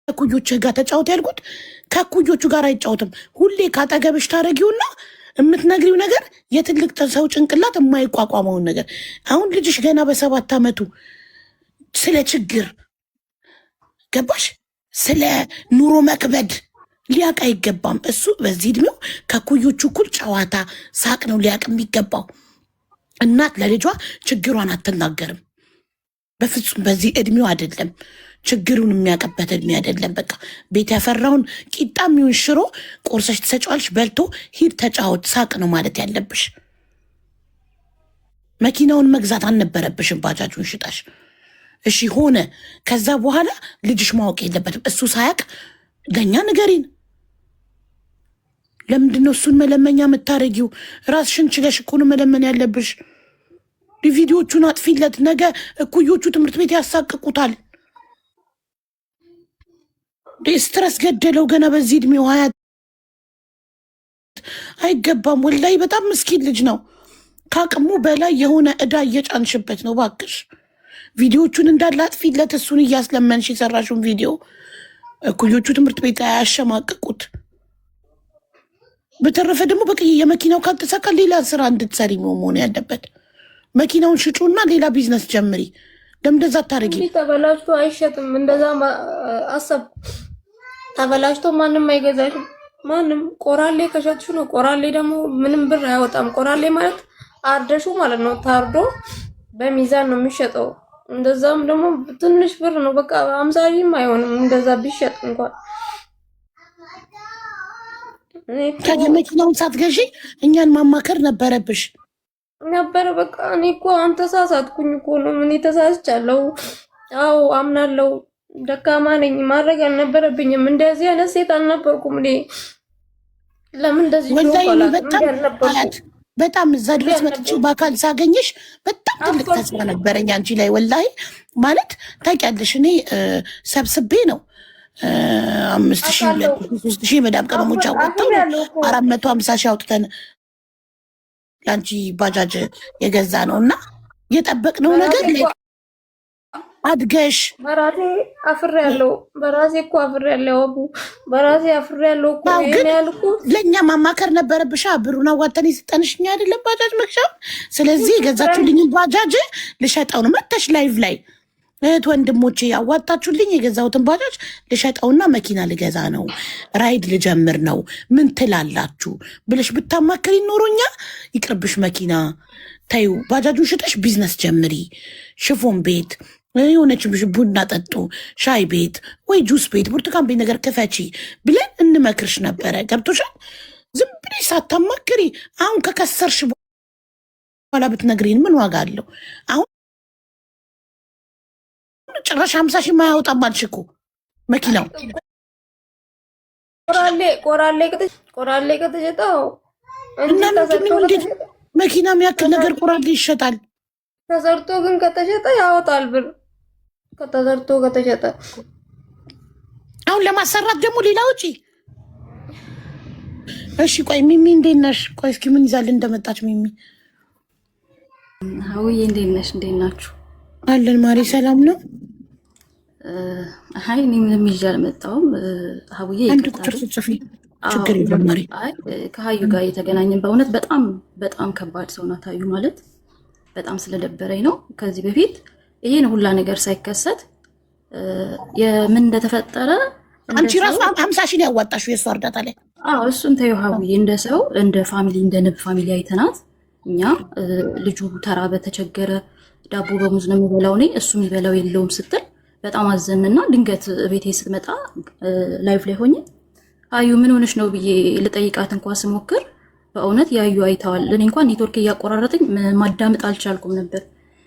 ከኩዮቹ ጋር ተጫወት ያልኩት ከኩዮቹ ጋር አይጫወትም። ሁሌ ካጠገብሽ ታረጊውና የምትነግሪው ነገር የትልቅ ሰው ጭንቅላት የማይቋቋመውን ነገር። አሁን ልጅሽ ገና በ7 ዓመቱ ስለ ችግር ገባሽ፣ ስለ ኑሮ መክበድ ሊያቅ አይገባም። እሱ በዚህ እድሜው ከኩዮቹ እኩል ጨዋታ ሳቅ ነው ሊያቅ የሚገባው። እናት ለልጇ ችግሯን አትናገርም በፍጹም። በዚህ እድሜው አይደለም ችግሩን የሚያቀበት እድሜ አይደለም። በቃ ቤት ያፈራውን ቂጣ የሚሆን ሽሮ ቆርሰሽ ትሰጫዋለሽ፣ በልቶ ሂድ ተጫወት ሳቅ ነው ማለት ያለብሽ። መኪናውን መግዛት አልነበረብሽም፣ ባጃጁን ሽጣሽ። እሺ ሆነ። ከዛ በኋላ ልጅሽ ማወቅ የለበትም። እሱ ሳያቅ ለእኛ ንገሪን። ለምንድነው እሱን መለመኛ የምታደርጊው? ራስሽን ችለሽ እኮ ነው መለመን ያለብሽ። ቪዲዮቹን አጥፊለት። ነገ እኩዮቹ ትምህርት ቤት ያሳቅቁታል። ስትረስ ገደለው ገና በዚህ እድሜው። ሀያት አይገባም። ወላይ በጣም ምስኪን ልጅ ነው። ከአቅሙ በላይ የሆነ እዳ እየጫንሽበት ነው። ባክሽ ቪዲዮቹን እንዳለ አጥፊለት። እሱን እያስለመንሽ የሰራሽውን ቪዲዮ እኩዮቹ ትምህርት ቤት አያሸማቅቁት። በተረፈ ደግሞ በቃ የመኪናው ካልተሳካ ሌላ ስራ እንድትሰሪ መሆን ያለበት። መኪናውን ሽጩና ሌላ ቢዝነስ ጀምሪ። እንደዛ አታረጊ። ተበላሽቶ አይሸጥም። እንደዛ አሰብ ተበላሽቶ ማንም አይገዛሽም። ማንም ቆራሌ ከሸጥሽ ነው። ቆራሌ ደግሞ ምንም ብር አያወጣም። ቆራሌ ማለት አርደሹ ማለት ነው። ታርዶ በሚዛን ነው የሚሸጠው። እንደዛም ደግሞ ትንሽ ብር ነው። በቃ 50 አይሆንም እንደዛ ቢሸጥ እንኳን። ከመኪናውን ሳትገዢ እኛን ማማከር ነበረብሽ ነበረ። በቃ እኔ እኮ አንተ ተሳሳትኩኝ እኮ ነው። ምን ተሳስቻለሁ? አዎ አምናለሁ። ደካማ ነኝ። ማድረግ አልነበረብኝም። እንደዚህ አይነት ሴት አልነበርኩም እኔ። ለምን እንደዚህ በጣም እዛ ድረስ መጥቼ በአካል ሳገኘሽ በጣም ትልቅ ተስፋ ነበረኝ አንቺ ላይ። ወላሂ ማለት ታውቂያለሽ፣ እኔ ሰብስቤ ነው 5000 3000 መዳም ቀመሞች አወጣው 450 ሺህ አውጥተን ለአንቺ ባጃጅ የገዛ ነው። እና የጠበቅነው ነገር አድገሽ በራሴ አፍሬያለሁ። በራሴ እኮ አፍሬያለሁ። አቡ በራሴ አፍሬያለሁ እኮ። ያልኩ ለእኛ ማማከር ነበረብሻ። ብሩን አዋተን የሰጠንሽ እኛ አይደለም ባጃጅ መግዣው። ስለዚህ የገዛችሁልኝን ባጃጅ ልሸጠው ነው። መተሽ ላይቭ ላይ እህት ወንድሞቼ ያዋጣችሁልኝ የገዛሁትን ባጃጅ ልሸጠውና መኪና ልገዛ ነው፣ ራይድ ልጀምር ነው፣ ምን ትላላችሁ ብለሽ ብታማከሪ ኖሮኛ ይቅርብሽ። መኪና ታዩ፣ ባጃጁን ሽጠሽ ቢዝነስ ጀምሪ። ሽፎን ቤት የሆነች ቡና ጠጡ፣ ሻይ ቤት ወይ ጁስ ቤት፣ ብርቱካን ቤት ነገር ክፈቺ ብለን እንመክርሽ ነበረ። ገብቶሻል? ዝም ብለሽ ሳታማክሪ አሁን ከከሰርሽ በኋላ ብትነግሪን ምን ዋጋ አለው? አሁን ጭራሽ 50 ሺህ ማያወጣም አልሽ እኮ መኪናው። ቆራሌ ከተሸጠው እና እንዴት መኪና የሚያክል ነገር ቆራሌ ይሸጣል? ተሰርቶ ግን ከተሸጠ ያወጣል ብር። ከተሰርቶ ከተሸጠ አሁን ለማሰራት ደግሞ ሌላ ውጪ። እሺ ቆይ ሚሚ እንዴት ነሽ? ቆይ እስኪ ምን ይዛል እንደመጣች ሚሚ። ሀውዬ እንዴት ነሽ? እንዴት ናችሁ? አለን ማሪ ሰላም ነው። አይ እኔ ምንም ይዤ አልመጣሁም። ሀውዬ አንድ ቁጥር ጽፊ ችግር የለም ማሪ። አይ ከሀዩ ጋር የተገናኘን በእውነት በጣም በጣም ከባድ ሰው ናት ሀዩ ማለት በጣም ስለደበረኝ ነው። ከዚህ በፊት ይሄን ሁላ ነገር ሳይከሰት የምን እንደተፈጠረ አንቺ ራሱ 50 ሺህ ያዋጣሽው የእሷ እርዳታ ላይ። አዎ እሱን ተይው ሀውዬ፣ እንደ ሰው እንደ ፋሚሊ እንደ ንብ ፋሚሊ አይተናት እኛ ልጁ ተራ በተቸገረ ዳቦ በሙዝ ነው የሚበላው፣ እኔ እሱ የሚበላው የለውም ስትል በጣም አዘንና ድንገት ቤቴ ስትመጣ ላይቭ ላይ ሆኜ አዩ ምን ሆነሽ ነው ብዬ ልጠይቃት እንኳን ስሞክር በእውነት ያዩ አይተዋል። እኔ እንኳን ኔትወርክ እያቆራረጠኝ ማዳመጥ አልቻልኩም ነበር።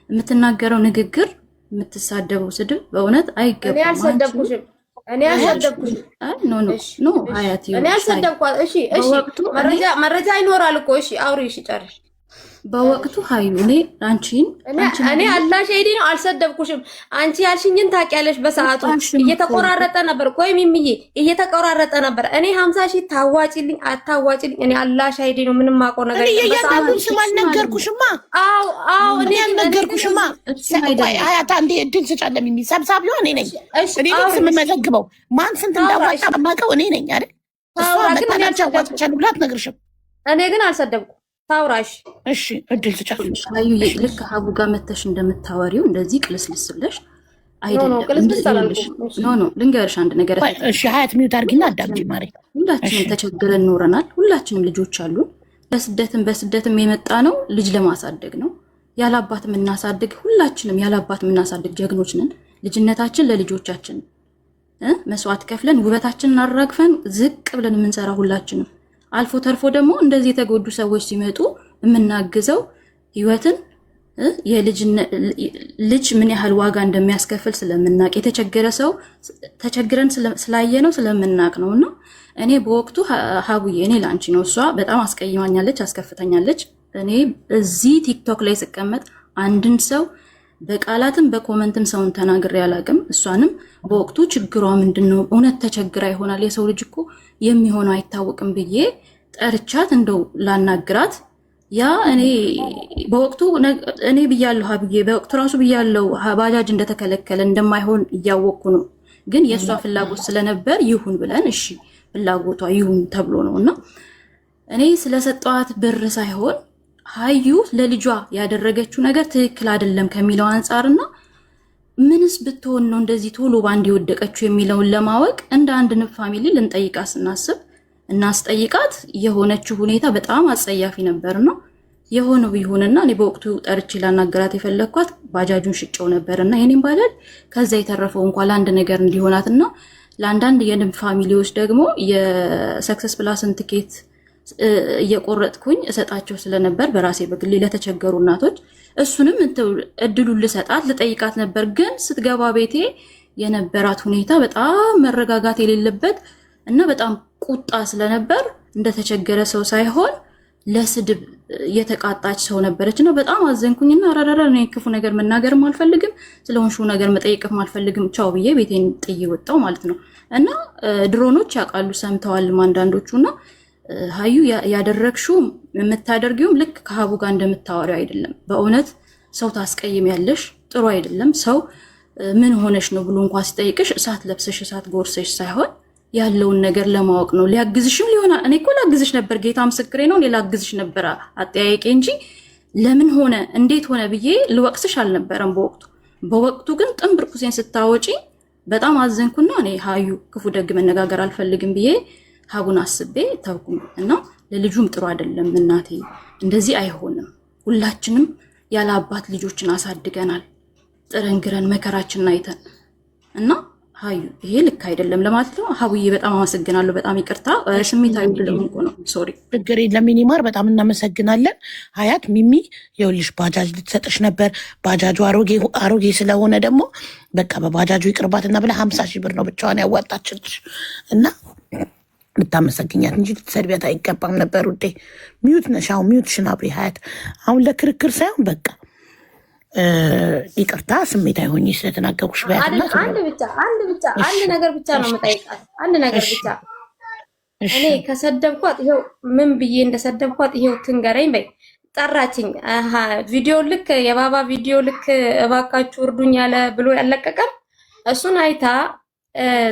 የምትናገረው ንግግር፣ የምትሳደበው ስድብ በእውነት አይገባም። እኔ አልሰደብኩሽም። ኖ ሀያት እኔ አልሰደብኳት። እሺ መረጃ ይኖራል እኮ። እሺ አውሪ። እሺ ጨርሽ። በወቅቱ ሀዩ እኔ አላሽ ሄዲ ነው አልሰደብኩሽም። አንቺ ያልሽኝን ታውቂያለሽ። በሰዓቱ እየተቆራረጠ ነበር። ቆይ ሚሚዬ እየተቆራረጠ ነበር። እኔ 50 ሺህ ታዋጪልኝ አታዋጪልኝ እኔ አላሽ ሄዲ ነው ምንም ማውቀው ነገር የለም። በሰዓቱ ስም አልነገርኩሽማ። አዎ እኔ አልነገርኩሽማ። አያታ እንደ እድል ስጫለም ሚሚ ሰብሳቢዋ እኔ ነኝ። እኔ ነኝ ስም መዘግበው ማን ስንት እንዳዋጣ የማውቀው እኔ ነኝ አይደል? እሷ መጣናቻ አዋጥቻለሁ ብላ አትነግርሽም። እኔ ግን አልሰደብኩም። ታውራሽ እሺ እድል ስጫት አዩ ልክ ሀቡ ጋር መተሽ እንደምታወሪው እንደዚህ ቅልስልስ ብለሽ አይደለም። ኖ ልንገርሽ አንድ ነገር። እሺ ሀያት ሚዩት አድርጊና አዳምጪ ማሬ። ሁላችንም ተቸግረን ኖረናል። ሁላችንም ልጆች አሉን። በስደትም የመጣ ነው ልጅ ለማሳደግ ነው። ያለ አባት የምናሳድግ ሁላችንም ያለ አባት የምናሳድግ ጀግኖች ነን። ልጅነታችን ለልጆቻችን መስዋዕት ከፍለን ውበታችንን አራግፈን ዝቅ ብለን የምንሰራ ሁላችንም አልፎ ተርፎ ደግሞ እንደዚህ የተጎዱ ሰዎች ሲመጡ የምናግዘው ህይወትን ልጅ ምን ያህል ዋጋ እንደሚያስከፍል ስለምናቅ የተቸገረ ሰው ተቸግረን ስላየነው ስለምናቅ ነውና እኔ በወቅቱ ሀቡዬ እኔ ላንቺ ነው እሷ በጣም አስቀይማኛለች፣ አስከፍተኛለች። እኔ እዚህ ቲክቶክ ላይ ስቀመጥ አንድን ሰው በቃላትም በኮመንትም ሰውን ተናግሬ አላቅም። እሷንም በወቅቱ ችግሯ ምንድነው እውነት ተቸግራ ይሆናል የሰው ልጅ እኮ የሚሆነው አይታወቅም ብዬ ጠርቻት እንደው ላናግራት ያ እኔ በወቅቱ እኔ ብያለሁ ሀብዬ በወቅቱ ራሱ ብያለሁ ባጃጅ እንደተከለከለ እንደማይሆን እያወቅኩ ነው። ግን የእሷ ፍላጎት ስለነበር ይሁን ብለን እሺ ፍላጎቷ ይሁን ተብሎ ነውና እኔ ስለሰጠዋት ብር ሳይሆን ሀዩ ለልጇ ያደረገችው ነገር ትክክል አይደለም ከሚለው አንጻርና ምንስ ብትሆን ነው እንደዚህ ቶሎ ባንድ የወደቀችው የሚለውን ለማወቅ እንደ አንድ ንብ ፋሚሊ ልንጠይቃት ስናስብ እናስጠይቃት የሆነችው ሁኔታ በጣም አጸያፊ ነበርና የሆነው ይሁንና እኔ በወቅቱ ጠርቼ ላናገራት የፈለኳት ባጃጁን ሽጨው ነበርና የኔም ባጃጅ ከዛ የተረፈው እንኳን ለአንድ ነገር እንዲሆናትና ለአንዳንድ የንብ ፋሚሊዎች ደግሞ የሰክሰስ ፕላስን ትኬት እየቆረጥኩኝ እሰጣቸው ስለነበር በራሴ በግሌ ለተቸገሩ እናቶች እሱንም እድሉን ልሰጣት ልጠይቃት ነበር። ግን ስትገባ ቤቴ የነበራት ሁኔታ በጣም መረጋጋት የሌለበት እና በጣም ቁጣ ስለነበር እንደተቸገረ ሰው ሳይሆን ለስድብ የተቃጣች ሰው ነበረች እና በጣም አዘንኩኝና አራራራ እኔ ክፉ ነገር መናገርም አልፈልግም ስለሆንሽው ነገር መጠየቅም አልፈልግም ቻው ብዬ ቤቴን ጥዬ ወጣው ማለት ነው። እና ድሮኖች ያውቃሉ ሰምተዋልም አንዳንዶቹና ሀዩ ያደረግሽው የምታደርጊውም ልክ ከሀቡ ጋር እንደምታወሪው አይደለም። በእውነት ሰው ታስቀይሚያለሽ፣ ጥሩ አይደለም። ሰው ምን ሆነሽ ነው ብሎ እንኳን ሲጠይቅሽ እሳት ለብሰሽ እሳት ጎርሰሽ ሳይሆን ያለውን ነገር ለማወቅ ነው። ሊያግዝሽም ሊሆናል። እኔ እኮ ላግዝሽ ነበር፣ ጌታ ምስክሬ ነው። እኔ ላግዝሽ ነበር አጠያየቄ እንጂ ለምን ሆነ እንዴት ሆነ ብዬ ልወቅስሽ አልነበረም በወቅቱ ግን ጥንብር ኩሴን ስታወጪ በጣም አዘንኩና እኔ ሀዩ ክፉ ደግ መነጋገር አልፈልግም ብዬ ሀቡን አስቤ ተውኩኝ እና ለልጁም ጥሩ አይደለም እናቴ፣ እንደዚህ አይሆንም። ሁላችንም ያለ አባት ልጆችን አሳድገናል ጥረን ግረን መከራችንን አይተን እና ሀዩ ይሄ ልክ አይደለም ለማለት ነው። ሀቡዬ በጣም አመሰግናለሁ። በጣም ይቅርታ ስሜታዊ ስለሆንኩ ነው። ሶሪ። ችግር የለም ሚኒማር፣ በጣም እናመሰግናለን። ሀያት ሚሚ የውልሽ ባጃጅ ልትሰጥሽ ነበር። ባጃጁ አሮጌ ስለሆነ ደግሞ በቃ በባጃጁ ይቅርባትና ብላ 50 ሺህ ብር ነው ብቻዋን ያዋጣችልሽ እና ልታመሰግኛት እንጂ ልትሰድቢያት አይገባም ነበር ውዴ። ሚዩት ነሽ አሁን፣ ሚዩትሽን አብሪ ሀያት። አሁን ለክርክር ሳይሆን በቃ ይቅርታ ስሜታዊ ሆኜ ስለተናገርኩሽ በያትና አንድ ነገር ብቻ ነው የምጠይቃት። አንድ ነገር ብቻ እኔ ከሰደብኳት ይሄው ምን ብዬ እንደሰደብኳት ይሄው ትንገረኝ በይ። ጠራችኝ ቪዲዮ ልክ የባባ ቪዲዮ ልክ እባካችሁ እርዱኝ ያለ ብሎ ያለቀቀም እሱን አይታ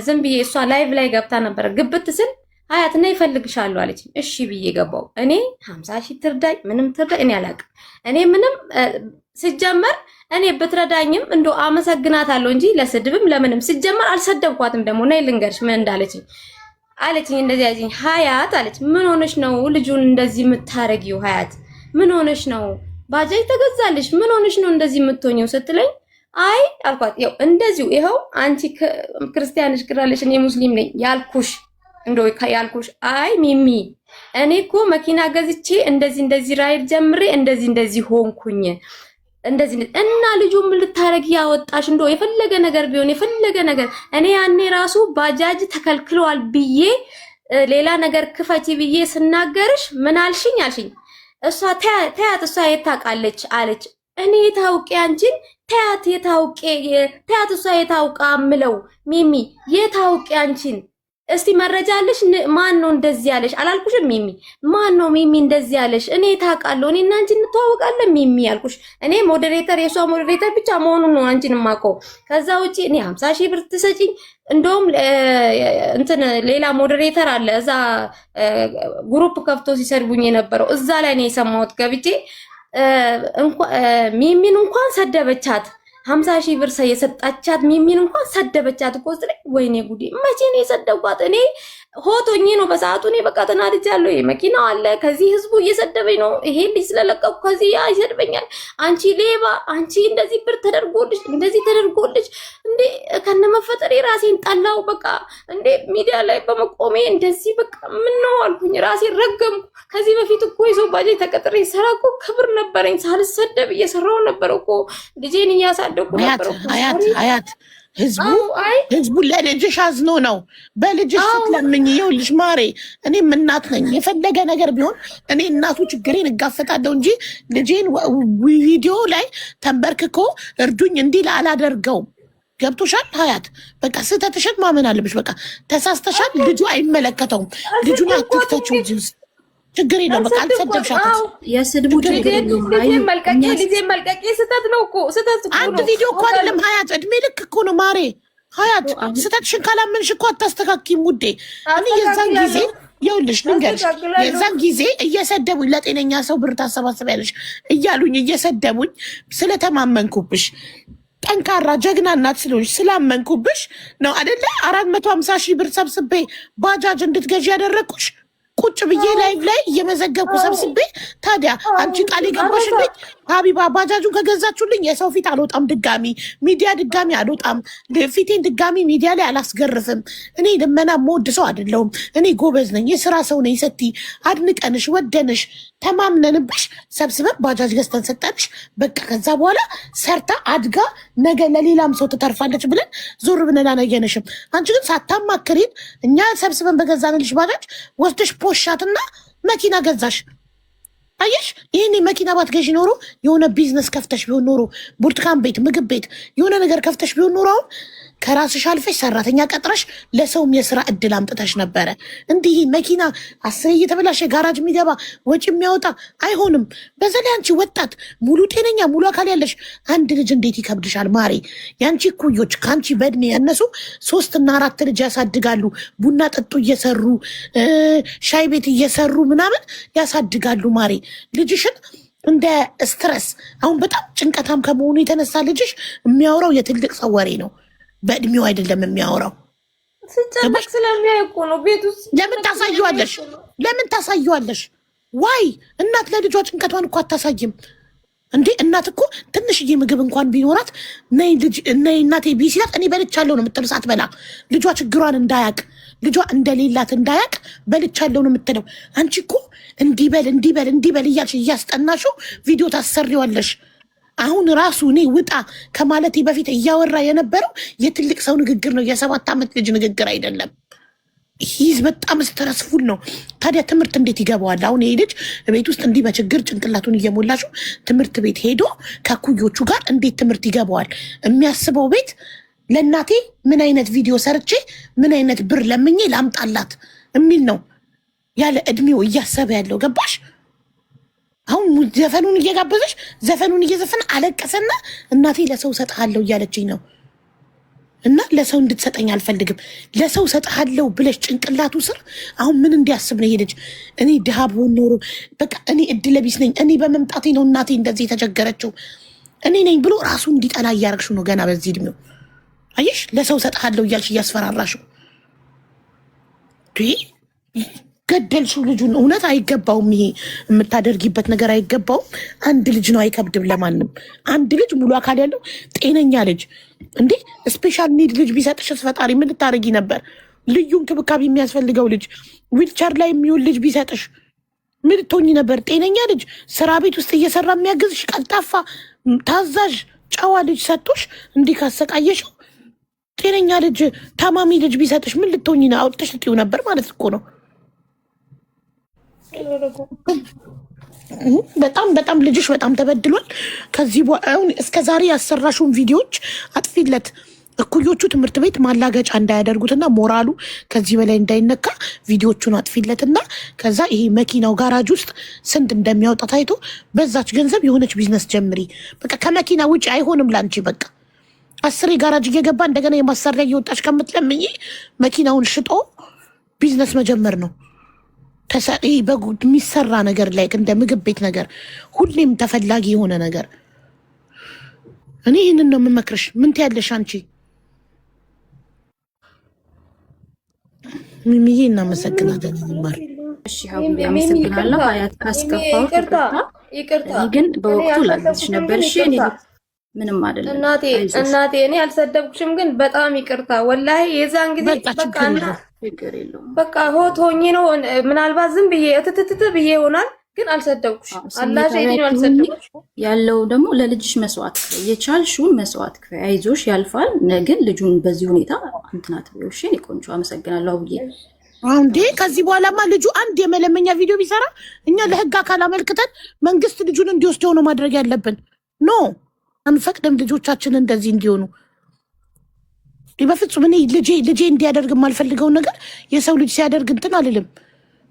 ዝም ብዬ እሷ ላይቭ ላይ ገብታ ነበር። ግብት ስል ሀያት እና ይፈልግሻለሁ አለች። እሺ ብዬ ገባው። እኔ 50 ሺህ ትርዳኝ ምንም ትርዳኝ እኔ አላውቅም። እኔ ምንም ሲጀመር እኔ ብትረዳኝም እንደው አመሰግናታለሁ እንጂ ለስድብም ለምንም ሲጀመር አልሰደብኳትም። ደግሞ ነይ ልንገርሽ ምን እንዳለችኝ አለችኝ። እንደዚህ ያለችኝ ሀያት አለች ምን ሆነሽ ነው ልጁን እንደዚህ የምታረጊው? ሀያት ምን ሆነሽ ነው? ባጃጅ ተገዛልሽ ምን ሆነሽ ነው እንደዚህ የምትሆኚው ስትለኝ አይ አልኳት። ያው እንደዚሁ ይኸው አንቺ ክርስቲያንሽ ክራለሽ እኔ ሙስሊም ነኝ ያልኩሽ እንደው ያልኩሽ አይ ሚሚ እኔ እኮ መኪና ገዝቼ እንደዚህ ራይድ ጀምሬ እንደዚህ ሆንኩኝ እንደዚህ እና ልጁ ምን ልታረግ ያወጣሽ? እንደው የፈለገ ነገር ቢሆን የፈለገ ነገር እኔ ያኔ ራሱ ባጃጅ ተከልክለዋል ብዬ ሌላ ነገር ክፈቺ ብዬ ስናገርሽ ምን አልሽኝ? እሷ ተያት እሷ የታውቃለች አለች። እኔ የታውቄ አንቺን ተያት የታውቄ ተያት እሷ የታውቃ ምለው ሚሚ የታውቄ አንቺን እስቲ መረጃ አለሽ? ማን ነው እንደዚህ ያለሽ? አላልኩሽም? ሚሚ ማን ነው ሚሚ እንደዚህ ያለሽ? እኔ ታውቃለሁ፣ እኔ እና አንቺ እንተዋወቃለን ሚሚ ያልኩሽ። እኔ ሞዴሬተር የሷ ሞዴሬተር ብቻ መሆኑን ነው አንቺን ማውቀው። ከዛ ውጪ እኔ 50,000 ብር ትሰጪኝ። እንደውም እንትን ሌላ ሞዴሬተር አለ እዛ ግሩፕ ከፍቶ ሲሰድቡኝ የነበረው እዛ ላይ ነው የሰማሁት ገብቼ። ሚሚን እንኳን ሰደበቻት 50,000 ብር የሰጣቻት ሚሚን እንኳን ሰደበቻት እኮ ስለኝ፣ ወይኔ ጉዴ! መቼ ነው የሰደብኳት? እኔ ሆቶኝ ነው በሰዓቱ። እኔ በቃ ተናድጃለሁ። መኪናው አለ ከዚህ ህዝቡ እየሰደበኝ ነው። ይሄ ልጅ ስለለቀቁ ከዚህ ይሰድበኛል። አንቺ ሌባ፣ አንቺ እንደዚህ ብር ተደርጎልሽ እንደዚህ ተደርጎልሽ እንዴ! ከነመፈጠሬ ራሴን ጠላው። በቃ እንዴ ሚዲያ ላይ በመቆሜ እንደዚህ በቃ ምን ነው አልኩኝ። ራሴን ረገምኩ። ከዚህ በፊት እኮ የሰው ባጃጅ ተቀጥሬ ሰራ እኮ ክብር ነበረኝ። ሳልሰደብ እየሰራው ነበር እኮ ልጄን እያሳደኩ ነበር እኮ። አያት ህዝቡ ለልጅሽ አዝኖ ነው። በልጅሽ ስትለምኝ ይኸውልሽ ማሬ፣ እኔም እናት ነኝ። የፈለገ ነገር ቢሆን እኔ እናቱ ችግሬን እጋፈጣለሁ እንጂ ልጄን ቪዲዮ ላይ ተንበርክኮ እርዱኝ እንዲል አላደርገውም። ገብቶሻል ሀያት? በቃ ስህተትሽን ማመን አለብሽ። በቃ ተሳስተሻል። ልጁ አይመለከተውም። ልጁን አትክተችው እዚህ ውስጥ ችግር የለውም። በቃ አልሰደብሻትም። የስድቡ ችግር የለውም። ልጄን መልቀቄ ስህተት ነው እኮ ስህተት እኮ ነው። አንድ ቪዲዮ እኮ አይደለም ሀያት፣ እድሜ ልክ እኮ ነው ማሬ። ሀያት ስህተትሽን ካላመንሽ እኮ አታስተካኪም ውዴ። እኔ የዛን ጊዜ ይኸውልሽ ልንገርሽ፣ የዛን ጊዜ እየሰደቡኝ ለጤነኛ ሰው ብር ታሰባስቢያለሽ እያሉኝ እየሰደቡኝ ስለተማመንኩብሽ ጠንካራ ጀግና እናት ስለሆንሽ ስላመንኩብሽ ነው አደለ 450,000 ብር ሰብስቤ ባጃጅ እንድትገዢ ያደረግኩሽ። ቁጭ ብዬ ላይቭ ላይ እየመዘገብኩ ሰብስቤ። ታዲያ አንቺ ቃል የገባሽልኝ ሀቢባ ባጃጁን ከገዛችሁልኝ የሰው ፊት አልወጣም፣ ድጋሚ ሚዲያ ድጋሚ አልወጣም፣ ፊቴን ድጋሚ ሚዲያ ላይ አላስገርፍም። እኔ ልመና መወድ ሰው አይደለሁም። እኔ ጎበዝ ነኝ፣ የስራ ሰው ነኝ። ሰቲ አድንቀንሽ ወደንሽ ተማምነንብሽ ሰብስበን ባጃጅ ገዝተን ሰጠንሽ። በቃ ከዛ በኋላ ሰርታ አድጋ ነገ ለሌላም ሰው ትተርፋለች ብለን ዞር ብለን አላየንሽም። አንቺ ግን ሳታማክሪን እኛ ሰብስበን በገዛንልሽ ባጃጅ ወስደሽ ፖሻትና መኪና ገዛሽ። አየሽ፣ ይህኔ መኪና ባትገዢ ኖሮ የሆነ ቢዝነስ ከፍተሽ ቢሆን ኖሮ ብርቱካን ቤት፣ ምግብ ቤት የሆነ ነገር ከፍተሽ ቢሆን ኖሮ አሁን ከራስሽ አልፈሽ ሰራተኛ ቀጥረሽ ለሰውም የስራ እድል አምጥተሽ ነበረ። እንዲህ መኪና 10 እየተበላሸ ጋራጅ የሚገባ ወጪ የሚያወጣ አይሆንም። በዛ ላይ አንቺ ወጣት ሙሉ ጤነኛ ሙሉ አካል ያለሽ አንድ ልጅ እንዴት ይከብድሻል ማሬ? ያንቺ ኩዮች ከአንቺ በእድሜ ያነሱ 3 እና 4 ልጅ ያሳድጋሉ። ቡና ጠጡ እየሰሩ ሻይ ቤት እየሰሩ ምናምን ያሳድጋሉ ማሬ። ልጅሽን እንደ ስትረስ አሁን በጣም ጭንቀታም ከመሆኑ የተነሳ ልጅሽ የሚያወራው የትልቅ ሰው ወሬ ነው። በእድሜው አይደለም የሚያወራው። ስጨነቅ ስለሚያይ እኮ ነው ቤት ውስጥ። ለምን ታሳየዋለሽ? ለምን ታሳየዋለሽ? ዋይ እናት ለልጇ ጭንቀቷን እኮ አታሳይም እንዴ? እናት እኮ ትንሽዬ ምግብ እንኳን ቢኖራት ነይ ልጅ ነይ እናቴ ቢሲላት እኔ በልቻለሁ ነው የምትለው። ሳትበላ ልጇ ችግሯን እንዳያቅ ልጇ እንደሌላት እንዳያቅ በልቻለሁ ነው የምትለው። አንቺ እኮ እንዲበል እያልሽ እያስጠናሽው ቪዲዮ ታሰሪዋለሽ። አሁን ራሱ እኔ ውጣ ከማለቴ በፊት እያወራ የነበረው የትልቅ ሰው ንግግር ነው፣ የ7 ዓመት ልጅ ንግግር አይደለም። ይህ በጣም ስትረስፉል ነው። ታዲያ ትምህርት እንዴት ይገባዋል? አሁን ይሄ ልጅ ቤት ውስጥ እንዲህ በችግር ጭንቅላቱን እየሞላሽው ትምህርት ቤት ሄዶ ከኩዮቹ ጋር እንዴት ትምህርት ይገባዋል? የሚያስበው ቤት ለእናቴ ምን አይነት ቪዲዮ ሰርቼ ምን አይነት ብር ለምኜ ላምጣላት የሚል ነው ያለ እድሜው እያሰበ ያለው። ገባሽ? አሁን ዘፈኑን እየጋበዘሽ ዘፈኑን እየዘፈን አለቀሰና እናቴ ለሰው ሰጥሃለሁ እያለችኝ ነው እና ለሰው እንድትሰጠኝ አልፈልግም። ለሰው ሰጥሃለሁ ብለሽ ጭንቅላቱ ስር አሁን ምን እንዲያስብ ነው ይሄ ልጅ? እኔ ድሃ ብሆን ኖሮ በቃ እኔ እድለቢስ ነኝ፣ እኔ በመምጣቴ ነው እናቴ እንደዚህ የተቸገረችው እኔ ነኝ ብሎ ራሱ እንዲጠላ እያረግሽው ነው ገና በዚህ እድሜው። አየሽ፣ ለሰው ሰጥሃለሁ እያልሽ እያስፈራራሽው ገደልሽው ልጁን። እውነት አይገባውም፣ ይሄ የምታደርጊበት ነገር አይገባውም። አንድ ልጅ ነው፣ አይከብድም ለማንም። አንድ ልጅ ሙሉ አካል ያለው ጤነኛ ልጅ እንዴ ስፔሻል ኒድ ልጅ ቢሰጥሽ ፈጣሪ ምን ልታደርጊ ነበር? ልዩ እንክብካቤ የሚያስፈልገው ልጅ ዊልቸር ላይ የሚውል ልጅ ቢሰጥሽ ምን ልትሆኚ ነበር? ጤነኛ ልጅ ስራ ቤት ውስጥ እየሰራ የሚያግዝሽ ቀልጣፋ ታዛዥ ጨዋ ልጅ ሰጥቶሽ እንዲህ ካሰቃየሽው ጤነኛ ልጅ ታማሚ ልጅ ቢሰጥሽ ምን ልትሆኚ ነው? አውጥተሽ ልጥዩ ነበር ማለት እኮ ነው። በጣም በጣም ልጅሽ በጣም ተበድሏል። ከዚህ አሁን እስከ ዛሬ ያሰራሽውን ቪዲዮዎች አጥፊለት። እኩዮቹ ትምህርት ቤት ማላገጫ እንዳያደርጉትና ሞራሉ ከዚህ በላይ እንዳይነካ ቪዲዮቹን አጥፊለትና ከዛ ይሄ መኪናው ጋራጅ ውስጥ ስንት እንደሚያወጣ ታይቶ በዛች ገንዘብ የሆነች ቢዝነስ ጀምሪ። በቃ ከመኪና ውጭ አይሆንም ላንቺ። በቃ 10 ጋራጅ እየገባ እንደገና የማሰሪያ እየወጣች ከምትለምኝ መኪናውን ሽጦ ቢዝነስ መጀመር ነው። የሚሰራ ነገር ላይ እንደ ምግብ ቤት ነገር ሁሌም ተፈላጊ የሆነ ነገር። እኔ ይህንን ነው የምመክርሽ። ምን ትያለሽ አንቺ? ሚሚዬ እናመሰግናለን። ማር እሺ ሀቡዬ አመሰግናለሁ። ሀያት ካስከፋው ይቅርታ፣ ግን በወቅቱ ላልሽ ነበር። እሺ እኔ ምንም አይደለም እናቴ እኔ አልሰደብኩሽም፣ ግን በጣም ይቅርታ ወላሂ። የዛን ጊዜ በቃ ሆት ሆኜ ነው ምናልባት ዝም ብዬ እትትት ብዬ ይሆናል፣ ግን አልሰደብኩሽም። አላህ ሸይዲን አልሰደብኩሽም። ያለው ደግሞ ለልጅሽ መስዋዕት የቻልሽውን መስዋዕት ክፈይ። አይዞሽ ያልፋል። ግን ልጁን በዚህ ሁኔታ እንትናት ቢውሽ እኔ ቆንጆ አመሰግናለሁ አቡዬ። እንዴ ከዚህ በኋላማ ልጁ አንድ የመለመኛ ቪዲዮ ቢሰራ እኛ ለህግ አካል አመልክተን መንግስት ልጁን እንዲወስደው ነው ማድረግ ያለብን። ኖ አንፈቅድም ልጆቻችን እንደዚህ እንዲሆኑ በፍጹም። እኔ ልጄ እንዲያደርግ የማልፈልገውን ነገር የሰው ልጅ ሲያደርግ እንትን አልልም።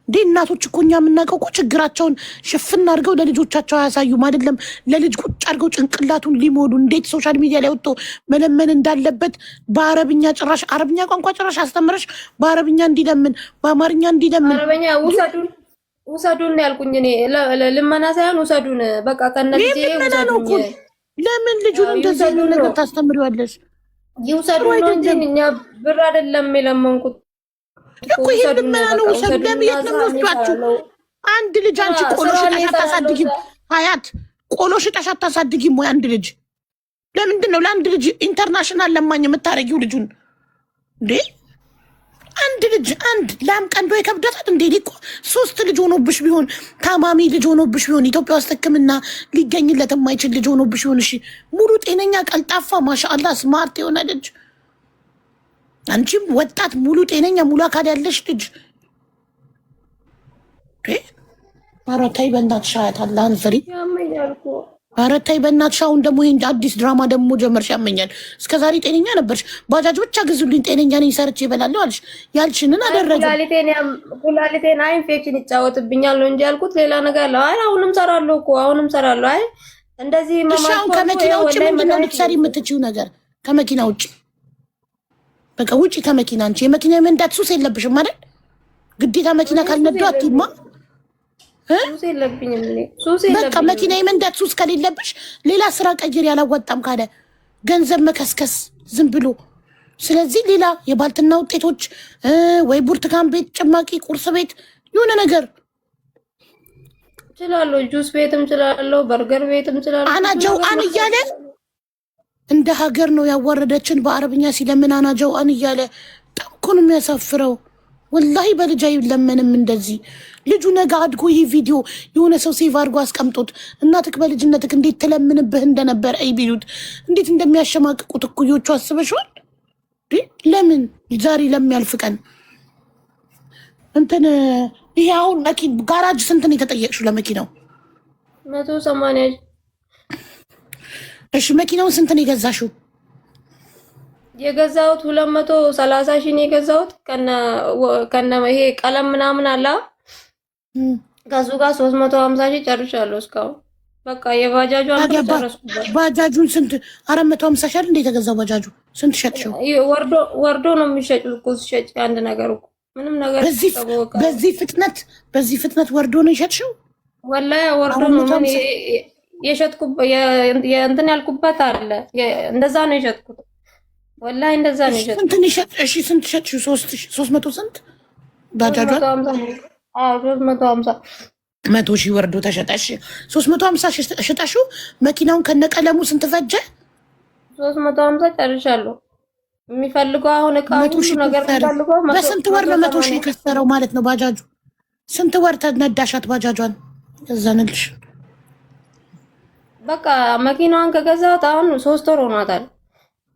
እንዴ እናቶች እኮ እኛ የምናውቀው እኮ ችግራቸውን ሽፍን አድርገው ለልጆቻቸው አያሳዩም። አይደለም ለልጅ ቁጭ አድርገው ጭንቅላቱን ሊሞሉ እንዴት ሶሻል ሚዲያ ላይ ወጥቶ መለመን እንዳለበት በአረብኛ ጭራሽ አረብኛ ቋንቋ ጭራሽ አስተምረሽ በአረብኛ እንዲለምን በአማርኛ እንዲለምን አረብኛ ውሰዱን ያልኩኝ እኔ ልመና ሳይሆን ውሰዱን በቃ ከነ ልጄ ውሰዱን። ለምን ልጁን እንደዚህ ነው ነገር ታስተምሪዋለሽ? ይውሰዱን ነው እንጂ እኛ ብር አይደለም የለመንኩት እኮ ይሄን ልመና ነው። ውሰዱ። ለምን የት ነው የሚወስዷችሁ? አንድ ልጅ አንቺ ቆሎ ሽጠሽ አታሳድጊም? ሀያት ቆሎ ሽጠሽ አታሳድጊም ወይ? አንድ ልጅ ለምንድን ነው ለአንድ ልጅ ኢንተርናሽናል ለማኝ የምታረጊው ልጁን እንዴ? አንድ ልጅ አንድ ላም ቀንዶ የከብደታል እንዴ? እኮ 3 ልጅ ሆኖብሽ ቢሆን ታማሚ ልጅ ሆኖብሽ ቢሆን ኢትዮጵያ ውስጥ ሕክምና ሊገኝለት የማይችል ልጅ ሆኖብሽ ቢሆን እሺ፣ ሙሉ ጤነኛ ቀልጣፋ ማሻአላ ስማርት የሆነ ልጅ አንቺም ወጣት ሙሉ ጤነኛ ሙሉ አካል ያለሽ ልጅ ኧረ ተይ በእናትሽ ሀያት አላህን ፍሪ። ኧረ ተይ በእናትሽ። አሁን ደግሞ ይሄን አዲስ ድራማ ደግሞ ጀመርሽ። ያመኛል። እስከዛሬ ጤነኛ ነበርሽ። ባጃጅ ብቻ ግዙልኝ ጤነኛ ነኝ ሰርቼ እበላለሁ አልሽ። ያልሽንን አደረገ። ኩላሊቴን ኢንፌክሽን ይጫወትብኛል ነው እንጂ ያልኩት ሌላ ነገር አለ። አይ አሁንም ሰራለሁ እኮ አሁንም ሰራለሁ። አይ እንደዚህ አሁን ከመኪና ውጭ ምንድን ነው ልትሰሪ የምትችይው ነገር? ከመኪና ውጭ በቃ ውጭ ከመኪና አንቺ የመኪና መንዳት ሱስ የለብሽም አይደል? ግዴታ መኪና ካልነዱ አትይማ። በቃ መኪና የመንዳት ሱስ ከሌለብሽ ሌላ ስራ ቀይር። ያላወጣም ካለ ገንዘብ መከስከስ ዝም ብሎ። ስለዚህ ሌላ የባልትና ውጤቶች ወይ ብርቱካን ቤት፣ ጭማቂ ቁርስ ቤት የሆነ ነገር እችላለሁ። ጁስ ቤትም እችላለሁ፣ በርገር ቤትም እችላለሁ። አናጀው አን እያለ እንደ ሀገር ነው ያዋረደችን። በአረብኛ ሲለምን አናጀው አን እያለ በጣም እኮ ነው የሚያሳፍረው። ወላሂ በልጅ አይለመንም እንደዚህ። ልጁ ነገ አድጎ ይህ ቪዲዮ የሆነ ሰው ሴቭ አድርጎ አስቀምጦት እናትክ በልጅነትክ እንዴት ትለምንብህ እንደነበር አይ ቢሉት እንዴት እንደሚያሸማቅቁት እኩዮቹ አስበሽዋል? ለምን ዛሬ ለሚያልፍ ቀን እንትን ይሄ አሁን ጋራጅ ስንት ነው የተጠየቅሽው ለመኪናው? 180። እሺ መኪናውን ስንት ነው የገዛሽው? የገዛሁት 230 ሺህ ነው የገዛሁት። ከነ ይሄ ቀለም ምናምን አላ ከሱ ጋር 350 ሺህ ጨርሻለሁ እስካሁን። በቃ የባጃጁን ጨረስኩበት። ባጃጁን ስንት 450 ሺህ እንደ የተገዛው ባጃጁ ስንት ሸጥሽው? ወርዶ ነው የሚሸጭው እኮ ሲሸጭ አንድ ነገር እኮ ምንም ነገር በዚህ ፍጥነት ወርዶ ነው የሸጥሽው? ወላሂ ወርዶ ነው ምን የሸጥኩበት እንትን ያልኩበት አለ። እንደዛ ነው የሸጥኩት። ወላሂ እንደዛ ነው የሸጥኩት። ስንት ሸጥሽው? 300 ስንት ባጃጁ? 350 100 ሺህ ወርዶ ተሸጠሽ። 350 ሸጠሽው። መኪናውን ከነቀለሙ ስንት ፈጀ? 350 ጨርሻለሁ። የሚፈልገው አሁን እቃ ሁሉ ነገር የሚፈልገው በስንት ወር ነው 100 ሺህ የከሰረው ማለት ነው ባጃጁ? ስንት ወር ተነዳሻት ባጃጇን? ገዛንልሽ። በቃ መኪናዋን ከገዛሁት አሁን 3 ወር ሆኗታል።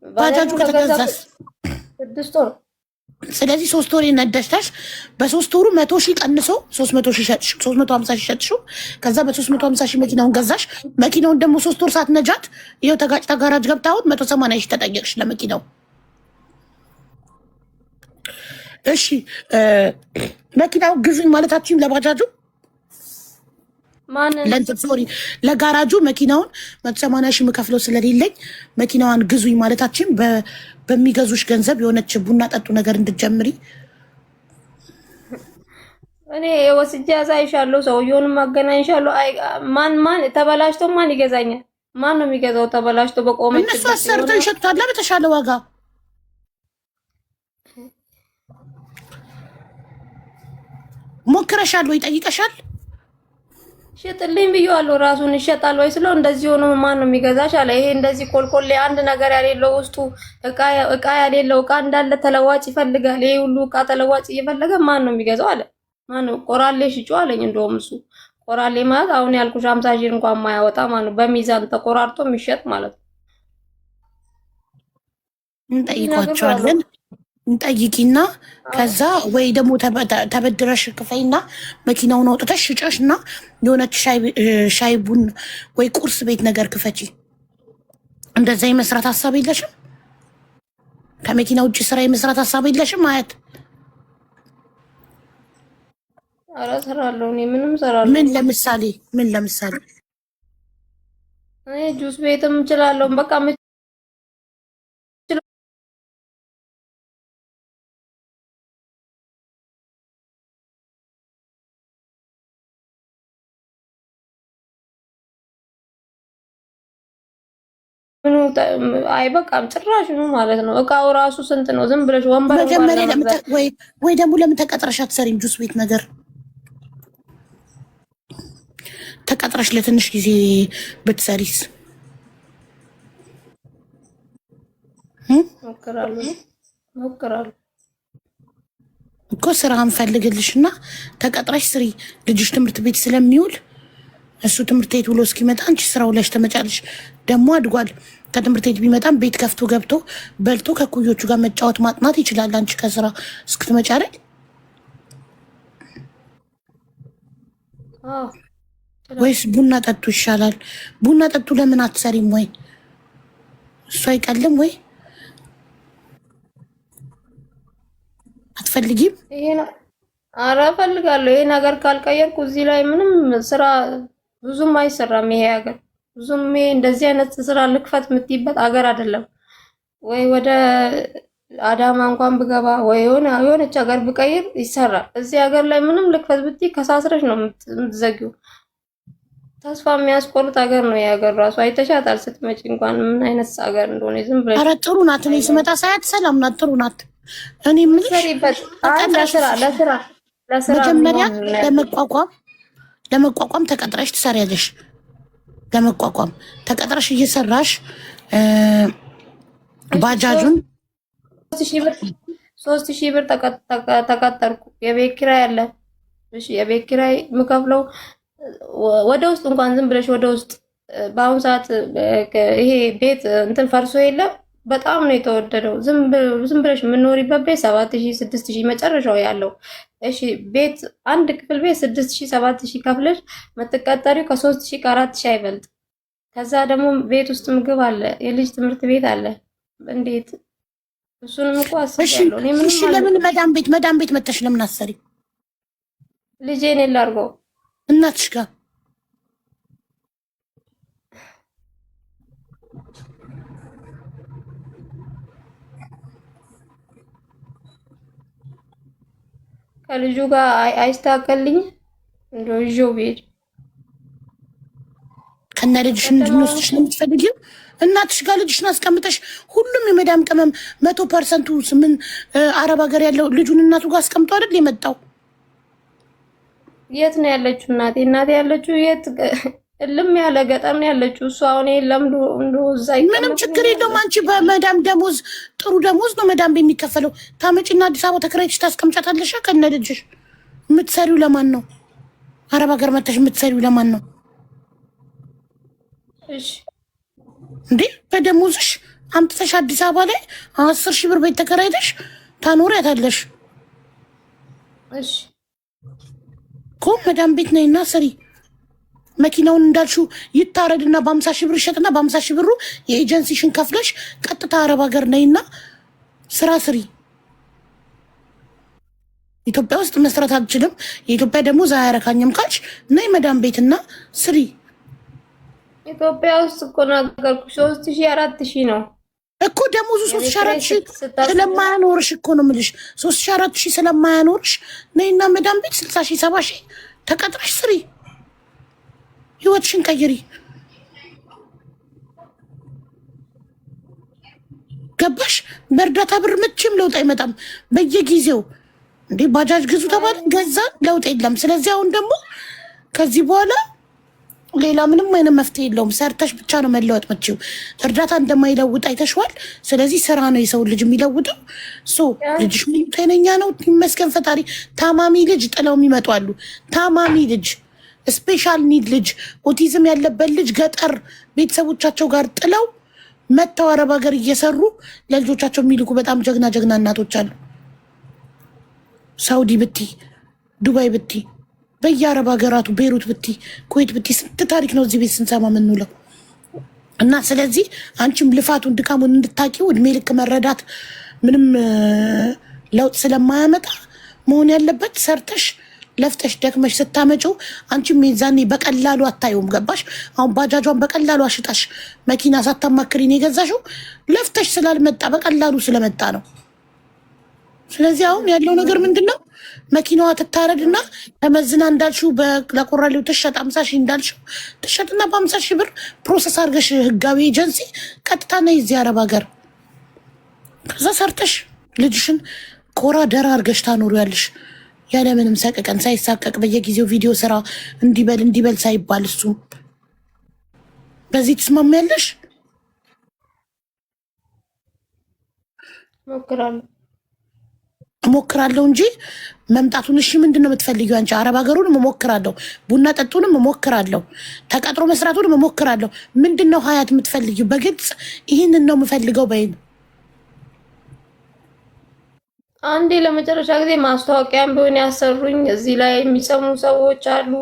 ባጃጁ ከተገዛስ 6 ወር ስለዚህ 3 ወር ነደሽታሽ በ3 ወሩ 100,000 ቀንሶ 300,000 ሸጥሽ፣ 350,000 ሸጥሽው። ከዛ በ350,000 መኪናውን ገዛሽ። መኪናውን ደግሞ 3 ወር ሳትነጃት ይኸው ተጋጭታ ጋራጅ ገብታውን 180,000 ተጠየቅሽ ለመኪናው። እሺ መኪናው ግዙኝ ማለታችን ለባጃጁ ሶሪ ለጋራጁ መኪናውን 180,000 የምከፍለው ስለሌለኝ መኪናዋን ግዙኝ ማለታችን በሚገዙሽ ገንዘብ የሆነች ቡና ጠጡ ነገር እንድትጀምሪ እኔ ወስጄ አሳይሻለሁ። ሰውየውንም አገናኝሻለሁ። ማን ተበላሽቶ ማን ይገዛኛል? ማን ነው የሚገዛው? ተበላሽቶ በቆመች እነሱ አሰርተው ይሸጡታል በተሻለ ዋጋ። ሞክረሻል ወይ? ጠይቀሻል? ሽጥልኝ ብዬዋለሁ። ራሱን ይሸጣል ወይ ስለው እንደዚህ ሆኖ ማን ነው የሚገዛሽ አለ። ይሄ እንደዚህ ኮልኮሌ አንድ ነገር ያሌለው ውስጡ እቃ ያሌለው እቃ እንዳለ ተለዋጭ ይፈልጋል። ይሄ ሁሉ እቃ ተለዋጭ እየፈለገ ማን ነው የሚገዛው አለ። ማን ነው? ቆራሌ ሽጩ አለኝ። እንደውም እሱ ቆራሌ ማለት አሁን ያልኩሽ 50,000 እንኳን የማያወጣ ማለት ነው። በሚዛን ተቆራርጦ የሚሸጥ ማለት ነው። እንጠይቋቸዋለን። እንጠይቂና ከዛ ወይ ደግሞ ተበድረሽ ክፈይና መኪናውን አውጥተሽ ሽጨሽ እና የሆነች ሻይ ቡን ወይ ቁርስ ቤት ነገር ክፈቺ። እንደዛ የመስራት ሀሳብ የለሽም? ከመኪና ውጭ ስራ የመስራት ሀሳብ የለሽም? አያት ኧረ እሰራለሁ። እኔ ምንም እሰራለሁ። ምን ለምሳሌ እኔ ጁስ ቤትም እችላለሁ። በቃ አይበቃም ጭራሽ ነው ማለት ነው። እቃው ራሱ ስንት ነው? ዝም ብለሽ ወንበር ወይ ደግሞ ለምን ተቀጥረሽ አትሰሪም? ጁስ ቤት ነገር ተቀጥረሽ ለትንሽ ጊዜ ብትሰሪስ? ሞክራለሁ እኮ ስራ እንፈልግልሽና ተቀጥረሽ ስሪ። ልጅሽ ትምህርት ቤት ስለሚውል እሱ ትምህርት ቤት ውሎ እስኪመጣ አንቺ ስራው ላይ ተመጫለሽ። ደግሞ አድጓል። ከትምህርት ቤት ቢመጣም ቤት ከፍቶ ገብቶ በልቶ ከኩዮቹ ጋር መጫወት ማጥናት ይችላል። አንቺ ከስራ እስክትመጪ አይደል? ወይስ ቡና ጠጡ ይሻላል? ቡና ጠጡ ለምን አትሰሪም? ወይ እሱ አይቀልም ወይ አትፈልጊም? ኧረ እፈልጋለሁ። ይሄ ነገር ካልቀየርኩ እዚህ ላይ ምንም ስራ ብዙም አይሰራም። ይሄ ሀገር ብዙም እንደዚህ አይነት ስራ ልክፈት የምትይበት ሀገር አይደለም። ወይ ወደ አዳማ እንኳን ብገባ ወይ የሆነች ሀገር ብቀይር ይሰራል። እዚህ ሀገር ላይ ምንም ልክፈት ብትይ ከሳስረሽ ነው የምትዘጊው። ተስፋ የሚያስቆርጥ ሀገር ነው የሀገር ራሱ። አይተሻታል ስትመጪ እንኳን ምን አይነት ሀገር እንደሆነ ዝም ብለሽ። ኧረ ጥሩ ናት። እኔ ስመጣ ሳያት ሰላም ናት፣ ጥሩ ናት። እኔ የምትሰሪበት ለስራ መጀመሪያ ለመቋቋም ተቀጥረሽ ትሰሪያለሽ። ለመቋቋም ተቀጥረሽ እየሰራሽ ባጃጁን 3,000 ብር ተቀጠርኩ። የቤት ኪራይ አለ። እሺ የቤት ኪራይ የምከፍለው ወደ ውስጥ እንኳን ዝም ብለሽ ወደ ውስጥ በአሁኑ ሰዓት ይሄ ቤት እንትን ፈርሶ የለ በጣም ነው የተወደደው። ዝም ብለሽ የምንኖሪበት ቤት 7,000 6,000 መጨረሻው ያለው። እሺ ቤት አንድ ክፍል ቤት 6,000 7,000 ከፍለሽ የምትቀጠሪው ከ3,000 ከ4,000 አይበልጥ። ከዛ ደግሞ ቤት ውስጥ ምግብ አለ፣ የልጅ ትምህርት ቤት አለ። እንዴት እሱንም እኮ አስቤያለሁ። እኔ ምን ለምን መዳም ቤት መተሽ ለምን አሰሪ? ልጄን ላድርገው እናትሽ ጋር ከልጁ ጋር አይስተካከልኝ እንደው ይዤው ብሄድ ከነ ልጅሽ እንድንወስድሽ ነው የምትፈልጊው? እናትሽ ጋር ልጅሽን አስቀምጠሽ ሁሉም የመዳም ቅመም 100% ምን አረብ ሀገር ያለው ልጁን እናቱ ጋር አስቀምጦ አይደል የመጣው? የት ነው ያለችው እናቴ? እናቴ ያለችው የት? እልም ያለ ገጠር ነው ያለችው እሱ። አሁን ለምዶ እንደው እዛ ምንም ችግር የለውም። አንቺ በመዳም ደሞዝ ጥሩ ደሞዝ ነው መዳም የሚከፈለው። ታመጪና አዲስ አበባ ተከራይተሽ ታስቀምጫታለሽ ከነ ልጅሽ። የምትሰሪው ለማን ነው? አረብ ሀገር መተሽ የምትሰሪው ለማን ነው? እሺ እንዴ በደሞዝሽ አምጥተሽ አዲስ አበባ ላይ 10,000 ብር ቤት ተከራይተሽ ታኖሪያታለሽ እሺ እኮ መዳም ቤት ነይና ስሪ። መኪናውን እንዳልሽው ይታረድና በ50 ሺህ ብር ይሸጥና በ50 ሺህ ብሩ የኤጀንሲሽን ከፍለሽ ቀጥታ አረብ ሀገር ነይና ስራ ስሪ። ኢትዮጵያ ውስጥ መስራት አልችልም፣ የኢትዮጵያ ደሞዝ አያረካኝም ካልሽ ነይ መዳም ቤትና ስሪ። ኢትዮጵያ ውስጥ እኮ ነገርኩሽ 3000 4000 ነው እኮ ደሞዙ 3000 ስለማያኖርሽ እኮ ነው የምልሽ። 3000 ስለማያኖርሽ ነይና መዳም ቤት 60 70 ተቀጥረሽ ስሪ። ህይወትሽን ቀይሪ። ገባሽ? በእርዳታ ብር መቼም ለውጥ አይመጣም። በየጊዜው እንዴ ባጃጅ ግዙ ተባለ ገዛን፣ ለውጥ የለም። ስለዚህ አሁን ደግሞ ከዚህ በኋላ ሌላ ምንም አይነት መፍትሄ የለውም። ሰርተሽ ብቻ ነው መለወጥ መችው። እርዳታ እንደማይለውጥ አይተሽዋል። ስለዚህ ስራ ነው የሰው ልጅ የሚለውጠው። ልጅሽ ጤነኛ ነው ይመስገን ፈጣሪ። ታማሚ ልጅ ጥለው የሚመጡ አሉ። ታማሚ ልጅ፣ ስፔሻል ኒድ ልጅ፣ ኦቲዝም ያለበት ልጅ ገጠር ቤተሰቦቻቸው ጋር ጥለው መተው አረብ ሀገር እየሰሩ ለልጆቻቸው የሚልኩ በጣም ጀግና ጀግና እናቶች አሉ። ሳውዲ ብቲ፣ ዱባይ ብቲ፣ በየአረብ ሀገራቱ ቤሩት ብቲ፣ ኩዌት ብቲ ስንት ታሪክ ነው እዚህ ቤት ስንሰማ የምንውለው። እና ስለዚህ አንቺም ልፋቱን ድካሙን እንድታቂው እድሜ ልክ መረዳት ምንም ለውጥ ስለማያመጣ መሆን ያለበት ሰርተሽ ለፍተሽ ደክመሽ ስታመጪው አንቺም የዛኔ በቀላሉ አታየውም። ገባሽ? አሁን ባጃጇን በቀላሉ አሽጣሽ መኪና ሳታማክሪን የገዛሽው ለፍተሽ ስላልመጣ በቀላሉ ስለመጣ ነው። ስለዚህ አሁን ያለው ነገር ምንድን ነው? መኪናዋ ትታረድና ተመዝና እንዳልሽው ለቆራሌው ትሸጥ 50 ሺህ እንዳልሽው ትሸጥና በ50 ሺህ ብር ፕሮሰስ አድርገሽ ህጋዊ ኤጀንሲ ቀጥታ ነይ እዚህ አረብ ሀገር። ከዛ ሰርተሽ ልጅሽን ኮራ ደራ አድርገሽ ታኖሪያለሽ ያለምንም ሰቀቀን ሳይሳቀቅ በየጊዜው ቪዲዮ ስራ እንዲበል ሳይባል። እሱም በዚህ ትስማሚያለሽ? እሞክራለሁ እንጂ መምጣቱን። እሺ ምንድን ነው የምትፈልጊው አንቺ? አረብ ሀገሩንም እሞክራለሁ፣ ቡና ጠጡንም እሞክራለሁ፣ ተቀጥሮ መስራቱንም እሞክራለሁ። ምንድን ነው ሀያት የምትፈልጊው? በግልጽ ይህንን ነው የምፈልገው በይን። አንዴ ለመጨረሻ ጊዜ ማስታወቂያም ቢሆን ያሰሩኝ እዚህ ላይ የሚሰሙ ሰዎች አሉ፣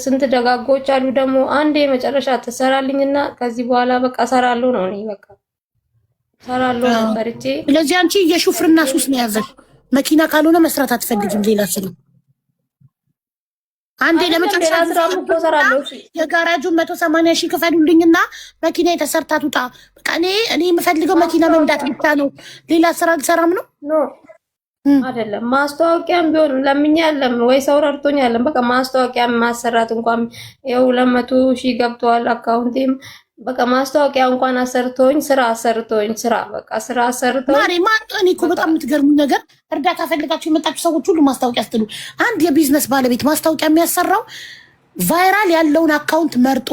ስንት ደጋጎች አሉ። ደግሞ አንዴ መጨረሻ ትሰራልኝና ከዚህ በኋላ በቃ ሰራለሁ ነው እኔ በቃ ሰራለሁ ሰርቼ። ስለዚህ አንቺ የሹፍርና ሱስ ነው ያዘሽ። መኪና ካልሆነ መስራት አትፈልጊም ሌላ ስራ። አንዴ ለመጨረሻ የጋራጁን 180 ሺህ ክፈሉልኝና መኪና የተሰርታ ትውጣ። በቃ እኔ የምፈልገው መኪና መንዳት ብቻ ነው፣ ሌላ ስራ አልሰራም ነው። አይደለም ማስታወቂያም ቢሆን ለምኛ ያለም ወይ ሰው ረድቶኝ ያለም በቃ ማስታወቂያ ማሰራት እንኳን ይኸው 200 ሺህ ገብቷል አካውንቴም። በቃ ማስታወቂያ እንኳን አሰርቶኝ ስራ በቃ ስራ አሰርቶኝ ማሪማ። እኔ እኮ በጣም የምትገርሙኝ ነገር እርዳታ ፈልጋችሁ የመጣችሁ ሰዎች ሁሉ ማስታወቂያ ስትሉ፣ አንድ የቢዝነስ ባለቤት ማስታወቂያ የሚያሰራው ቫይራል ያለውን አካውንት መርጦ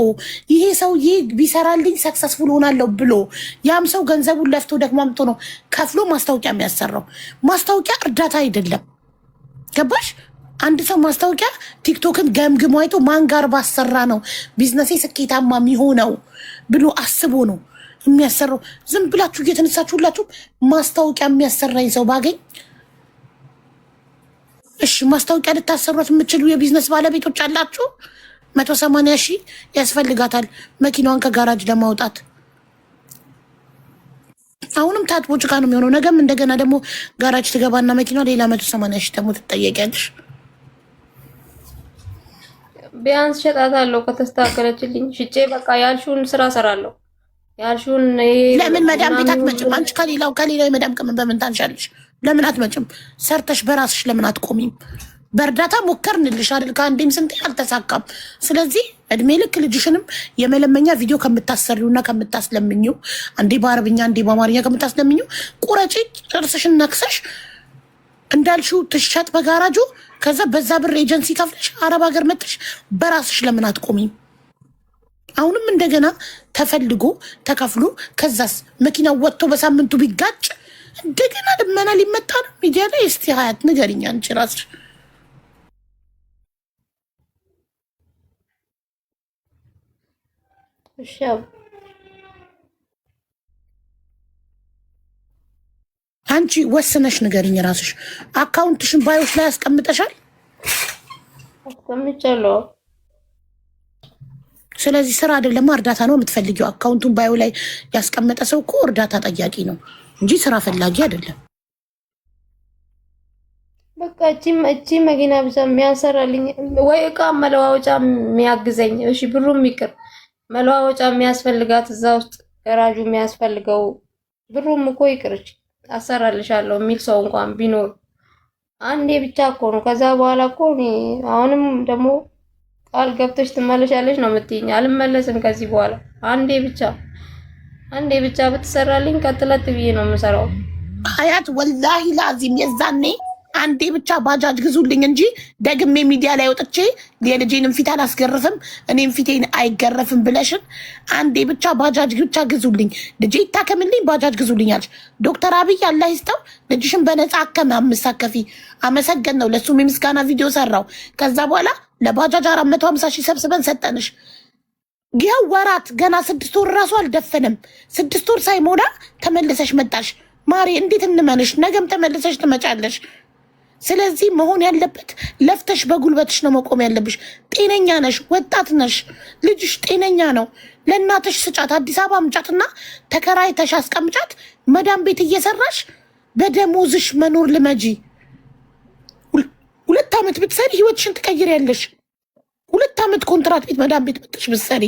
ይሄ ሰውዬ ቢሰራልኝ ሰክሰስፉል ሆናለሁ ብሎ ያም ሰው ገንዘቡን ለፍቶ ደግሞ አምጥቶ ነው ከፍሎ ማስታወቂያ የሚያሰራው። ማስታወቂያ እርዳታ አይደለም። ገባሽ? አንድ ሰው ማስታወቂያ ቲክቶክን ገምግሞ አይቶ ማን ጋር ባሰራ ነው ቢዝነሴ ስኬታማ የሚሆነው ብሎ አስቦ ነው የሚያሰራው። ዝም ብላችሁ እየተነሳችሁ ሁላችሁ ማስታወቂያ የሚያሰራኝ ሰው ባገኝ እሺ። ማስታወቂያ ልታሰሯት የምችሉ የቢዝነስ ባለቤቶች አላችሁ። 180 ሺህ ያስፈልጋታል መኪናዋን ከጋራጅ ለማውጣት። አሁንም ታጥቦ ጭቃ ነው የሚሆነው። ነገም እንደገና ደግሞ ጋራጅ ትገባና መኪናዋ ሌላ 180 ሺህ ደግሞ ትጠየቂያለሽ። ቢያንስ ሸጣታለሁ ከተስተካከለችልኝ ሽጬ በቃ ያልሽውን ስራ ሰራለሁ። ያልሽውን ለምን መዳም ቤት አትመጭም? አንቺ ከሌላው የመዳም ቅመም በምን ታንሻለሽ? ለምን አትመጭም? ሰርተሽ በራስሽ ለምን አትቆሚም? በእርዳታ ሞከርንልሽ አይደል? ከአንዴም ስንቴ አልተሳካም። ስለዚህ እድሜ ልክ ልጅሽንም የመለመኛ ቪዲዮ ከምታሰሪውና ከምታስለምኝው፣ አንዴ በአረብኛ አንዴ በአማርኛ ከምታስለምኝው ቁረጪ፣ ጥርስሽን ነክሰሽ እንዳልሽው ትሸጥ በጋራጁ። ከዛ በዛ ብር ኤጀንሲ ከፍለሽ አረብ ሀገር መጥሽ በራስሽ ለምን አትቆሚም? አሁንም እንደገና ተፈልጎ ተከፍሎ ከዛስ መኪናው ወጥቶ በሳምንቱ ቢጋጭ እንደገና ልመና ሊመጣ ነው ሚዲያ ላይ። እስቲ ሀያት ንገሪኝ አንቺ ራስሽ። አንቺ ወስነሽ ንገሪኝ ራስሽ። አካውንትሽን ባዮች ላይ ያስቀምጠሻል? አስቀምጫለሁ። ስለዚህ ስራ አይደለም እርዳታ ነው የምትፈልጊው። አካውንቱን ባዮ ላይ ያስቀመጠ ሰው እኮ እርዳታ ጠያቂ ነው እንጂ ስራ ፈላጊ አይደለም። በቃ እቺ መኪና ብቻ የሚያሰራልኝ ወይ እቃ መለዋወጫ የሚያግዘኝ፣ እሺ ብሩም ይቅር መለዋወጫ የሚያስፈልጋት እዛ ውስጥ ገራጁ የሚያስፈልገው ብሩም እኮ ይቅርች አሰራልሻለሁ የሚል ሰው እንኳን ቢኖር አንዴ ብቻ እኮ ነው። ከዛ በኋላ እኮ እኔ አሁንም ደግሞ ቃል ገብተሽ ትመለሻለሽ ነው የምትይኝ። አልመለስም ከዚህ በኋላ። አንዴ ብቻ ብትሰራልኝ ቀጥለት ብዬ ነው የምሰራው። ሀያት ወላሂ ላዚም የዛኔ አንዴ ብቻ ባጃጅ ግዙልኝ እንጂ ደግሜ ሚዲያ ላይ ወጥቼ የልጄንም ፊት አላስገርፍም እኔም ፊቴን አይገረፍም ብለሽን አንዴ ብቻ ባጃጅ ብቻ ግዙልኝ፣ ልጄ ይታከምልኝ፣ ባጃጅ ግዙልኝ አልሽ። ዶክተር አብይ አላህ ይስጠው ልጅሽን በነፃ አከመ። አምሳከፊ አመሰገን ነው ለሱም የምስጋና ቪዲዮ ሰራው። ከዛ በኋላ ለባጃጅ 450 ሺህ ሰብስበን ሰጠንሽ። ይኸው ወራት ገና 6 ወር ራሱ አልደፈንም። 6 ወር ሳይሞላ ተመልሰሽ መጣሽ። ማሬ እንዴት እንመንሽ? ነገም ተመልሰሽ ትመጫለሽ። ስለዚህ መሆን ያለበት ለፍተሽ በጉልበትሽ ነው መቆም ያለብሽ። ጤነኛ ነሽ፣ ወጣት ነሽ፣ ልጅሽ ጤነኛ ነው። ለእናትሽ ስጫት፣ አዲስ አበባ አምጫትና ተከራይተሽ አስቀምጫት። መዳም ቤት እየሰራሽ በደሞዝሽ መኖር ልመጂ። 2 ዓመት ብትሰሪ ህይወትሽን ትቀይሪያለሽ። 2 ዓመት ኮንትራት ቤት መዳም ቤት መጥተሽ ብትሰሪ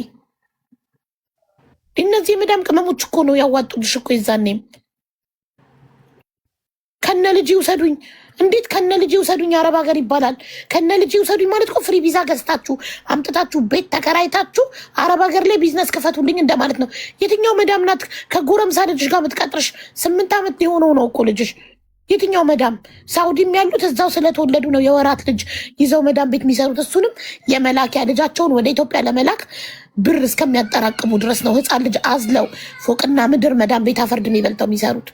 እነዚህ የመዳም ቅመሞች እኮ ነው ያዋጡልሽ እኮ። የዛኔም ከነ ልጅ ይውሰዱኝ። እንዴት ከነ ልጅ ይውሰዱኝ? አረብ ሀገር ይባላል። ከነ ልጅ ይውሰዱኝ ማለት እኮ ፍሪ ቪዛ ገዝታችሁ አምጥታችሁ ቤት ተከራይታችሁ አረብ ሀገር ላይ ቢዝነስ ክፈቱልኝ እንደማለት ነው። የትኛው መዳም ናት ከጎረምሳ ልጅሽ ጋር ብትቀጥርሽ 8 ዓመት የሆነው ነው እኮ ልጅሽ? የትኛው መዳም? ሳውዲም ያሉት እዛው ስለተወለዱ ነው የወራት ልጅ ይዘው መዳም ቤት የሚሰሩት። እሱንም የመላኪያ ልጃቸውን ወደ ኢትዮጵያ ለመላክ ብር እስከሚያጠራቅሙ ድረስ ነው ህፃን ልጅ አዝለው ፎቅና ምድር መዳም ቤት አፈርድ የሚበልተው የሚሰሩት።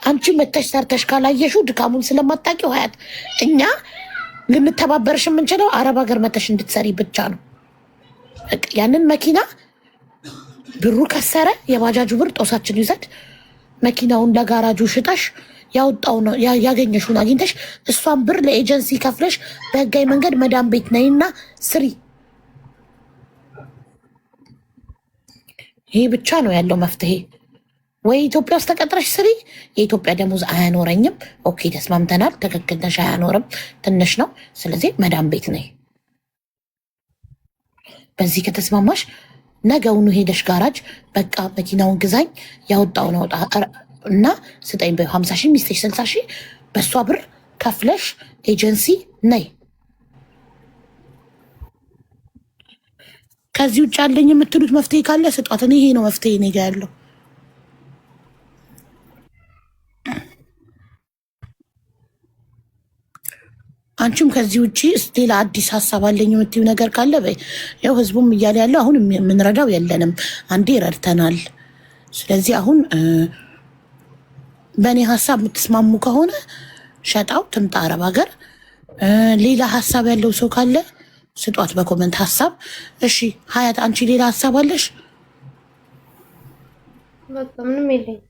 አንቺ መተሽ ሰርተሽ ካላየሽው ድካሙን ስለማታውቂው ሀያት፣ እኛ ልንተባበርሽ የምንችለው አረብ ሀገር መተሽ እንድትሰሪ ብቻ ነው። ያንን መኪና ብሩ ከሰረ የባጃጁ ብር ጦሳችን ይዘድ መኪናውን ለጋራጁ ሽጠሽ ያወጣው ነው ያገኘሽውን አግኝተሽ እሷን ብር ለኤጀንሲ ከፍለሽ በህጋዊ መንገድ መዳም ቤት ነይና ስሪ። ይሄ ብቻ ነው ያለው መፍትሄ። ወይ ኢትዮጵያ ውስጥ ተቀጥረሽ ስሪ። የኢትዮጵያ ደሞዝ አያኖረኝም። ኦኬ ተስማምተናል። ትክክል ነሽ። አያኖርም፣ ትንሽ ነው። ስለዚህ መዳም ቤት ነይ። በዚህ ከተስማማሽ ነገውኑ ሄደሽ ጋራጅ በቃ መኪናውን ግዛኝ ያወጣውን አውጣ እና ስጠኝ በ50 ሺህ ሚስቴሽ 60 ሺህ በእሷ ብር ከፍለሽ ኤጀንሲ ነይ። ከዚህ ውጭ ያለኝ የምትሉት መፍትሄ ካለ ስጧት። እኔ ይሄ ነው መፍትሄ እኔ ጋ ያለው። አንቺም ከዚህ ውጭ ሌላ አዲስ ሀሳብ አለኝ የምትይው ነገር ካለ በይ። ያው ህዝቡም እያለ ያለው አሁን የምንረዳው የለንም፣ አንዴ ረድተናል። ስለዚህ አሁን በእኔ ሀሳብ የምትስማሙ ከሆነ ሸጣው ትምጣ አረብ ሀገር። ሌላ ሀሳብ ያለው ሰው ካለ ስጧት በኮመንት ሀሳብ። እሺ ሀያት አንቺ ሌላ ሀሳብ አለሽ? ምንም የለኝም።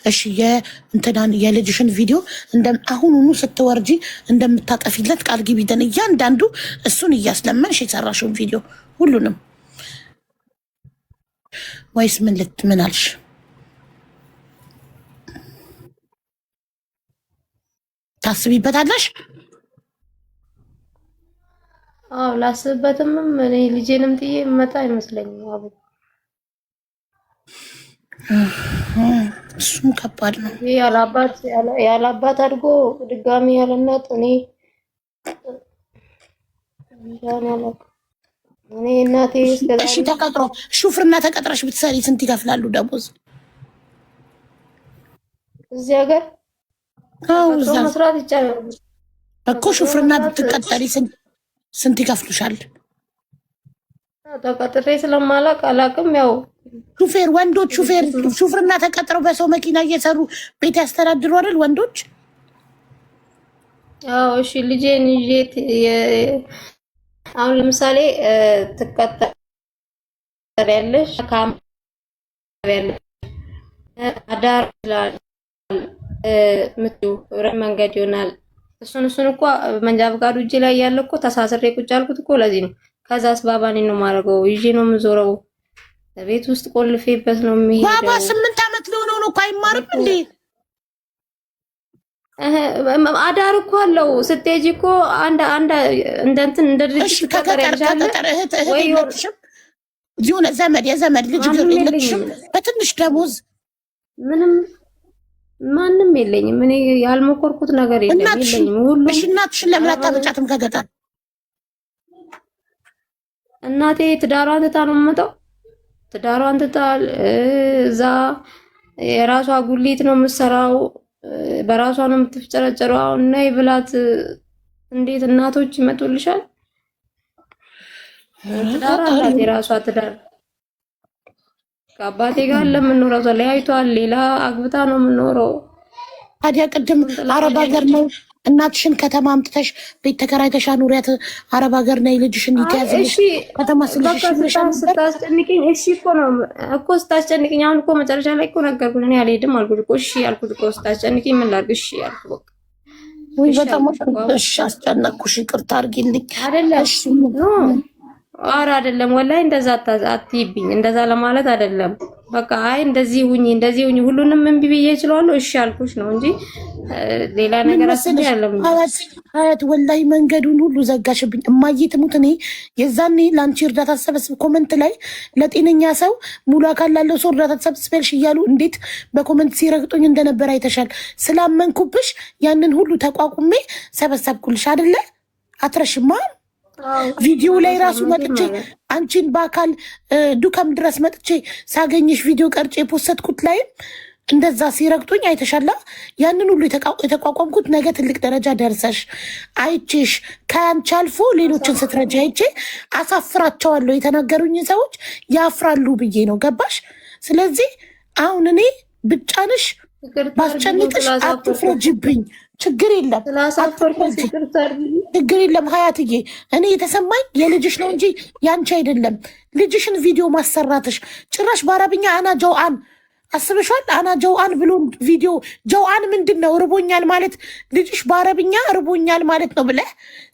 እሺ የእንትናን የልጅሽን ቪዲዮ አሁኑኑ ስትወርጂ እንደምታጠፊለት ቃል ግቢልን። እያንዳንዱ እሱን እያስለመንሽ የሰራሽውን ቪዲዮ ሁሉንም። ወይስ ምን አልሽ? ታስቢበታለሽ? አዎ ላስብበትም። እኔ ልጄንም ጥዬ መጣ አይመስለኝም። አቡ እሱም ከባድ ነው። ያለ አባት አድጎ ድጋሚ ያለ እናት እኔ እናቴ እሺ ተቀጥሮ ሹፍርና ተቀጥረሽ ብትሰሪ ስንት ይከፍላሉ ደሞዝ እዚህ ሀገር? እዛ መስራት ይቻላል እኮ። ሹፍርና ብትቀጠሪ ስንት ይከፍሉሻል? ተቀጥሬ ስለማላቅ አላቅም። ያው ሹፌር ወንዶች ሹፍርና ተቀጥረው በሰው መኪና እየሰሩ ቤት ያስተዳድሩ አይደል ወንዶች? አዎ እሺ። ልጄን ይዤ አሁን ለምሳሌ ትቀጠሪያለሽ አዳር ይላል ምቱ መንገድ ይሆናል። እሱን እኮ መንጃ ፈቃዱ እጄ ላይ ያለ እኮ ተሳስሬ ቁጭ አልኩት እኮ ለዚህ ነው። ከዛስ ባባኔ ነው የማደርገው፣ ይዤ ነው የምዞረው። ቤት ውስጥ ቆልፌበት ነው የሚሄደው። ባባ 8 ዓመት ሊሆነው ነው እኮ አይማርም እንዴ? አዳር እኮ አለው። ስትሄጂ እኮ አንድ እንደ እንትን እንደ ድርጅት ከገጠር እህት የለችም? የሆነ ዘመድ የዘመድ ልጅ የለችም? በትንሽ ደሞዝ ምንም ማንም የለኝም። እኔ ያልሞከርኩት ነገር የለኝም። ሁሉ እሺ፣ እናትሽን ለምን አታመጫትም ከገጠር? እናቴ ትዳሯን ትታ ነው የምመጣው። ትዳሯን ትታ እዛ የራሷ ጉሊት ነው የምትሰራው፣ በራሷ ነው የምትፍጨረጨረው። አሁን ነይ ብላት እንዴት እናቶች ይመጡልሻል? ትዳር አላት፣ የራሷ ትዳር ከአባቴ ጋር ለምንኖረው ተለያይቷል። ሌላ አግብታ ነው የምንኖረው። ታዲያ ቅድም አረብ ሀገር ነው እናትሽን ከተማ አምጥተሽ ቤት ተከራይተሽ አኑሪያት። አረብ ሀገር ነይ ልጅሽን ይተያዝልሽ ከተማ ስታስጨንቅኝ እሺ እኮ ነው እኮ ስታስጨንቅኝ። አሁን እኮ መጨረሻ ላይ እኮ ነገርኩሽ እኔ አልሄድም አልኩሽ እኮ። እሺ ያልኩት እኮ ስታስጨንቅኝ ምን ላድርግ? እሺ ያልኩ በቃ። ወይ በጣም እሺ አስጨነቅኩሽ፣ ይቅርታ አድርጊልኝ። አይደለም ኧረ አይደለም ወላሂ እንደዛ አትይብኝ። እንደዛ ለማለት አይደለም። በቃ አይ እንደዚህ ሁኚ ሁሉንም እምቢ ብዬ እችላለሁ። እሺ አልኩሽ ነው እንጂ ሌላ ነገር አስቤያለሁ። አያት ወላሂ መንገዱን ሁሉ ዘጋሽብኝ። እማዬ ትሙት። እኔ የዛኔ ለአንቺ እርዳታ ተሰበስብ ኮመንት ላይ ለጤነኛ ሰው ሙሉ አካል ላለው ሰው እርዳታ ተሰብስበልሽ እያሉ እንዴት በኮመንት ሲረግጡኝ እንደነበር አይተሻል። ስላመንኩብሽ ያንን ሁሉ ተቋቁሜ ሰበሰብኩልሽ አይደለ? አትረሽማ። ቪዲዮ ላይ ራሱ መጥቼ አንቺን በአካል ዱከም ድረስ መጥቼ ሳገኝሽ ቪዲዮ ቀርጬ የፖስትኩት ላይም እንደዛ ሲረግጡኝ አይተሻላ። ያንን ሁሉ የተቋቋምኩት ነገ ትልቅ ደረጃ ደርሰሽ አይቼሽ ከአንቺ አልፎ ሌሎችን ስትረጃ አይቼ አሳፍራቸዋለሁ። የተናገሩኝ ሰዎች ያፍራሉ ብዬ ነው። ገባሽ? ስለዚህ አሁን እኔ ብጫንሽ ባስጨንቅሽ አትፍረጅብኝ። ችግር የለም ችግር የለም ሀያትዬ። እኔ የተሰማኝ የልጅሽ ነው እንጂ ያንቺ አይደለም። ልጅሽን ቪዲዮ ማሰራትሽ ጭራሽ በአረብኛ አና ጀውአን አስበሻል? አና ጀውአን ብሎ ቪዲዮ ጀውአን ምንድን ነው? ርቦኛል ማለት ልጅሽ በአረብኛ ርቦኛል ማለት ነው ብለህ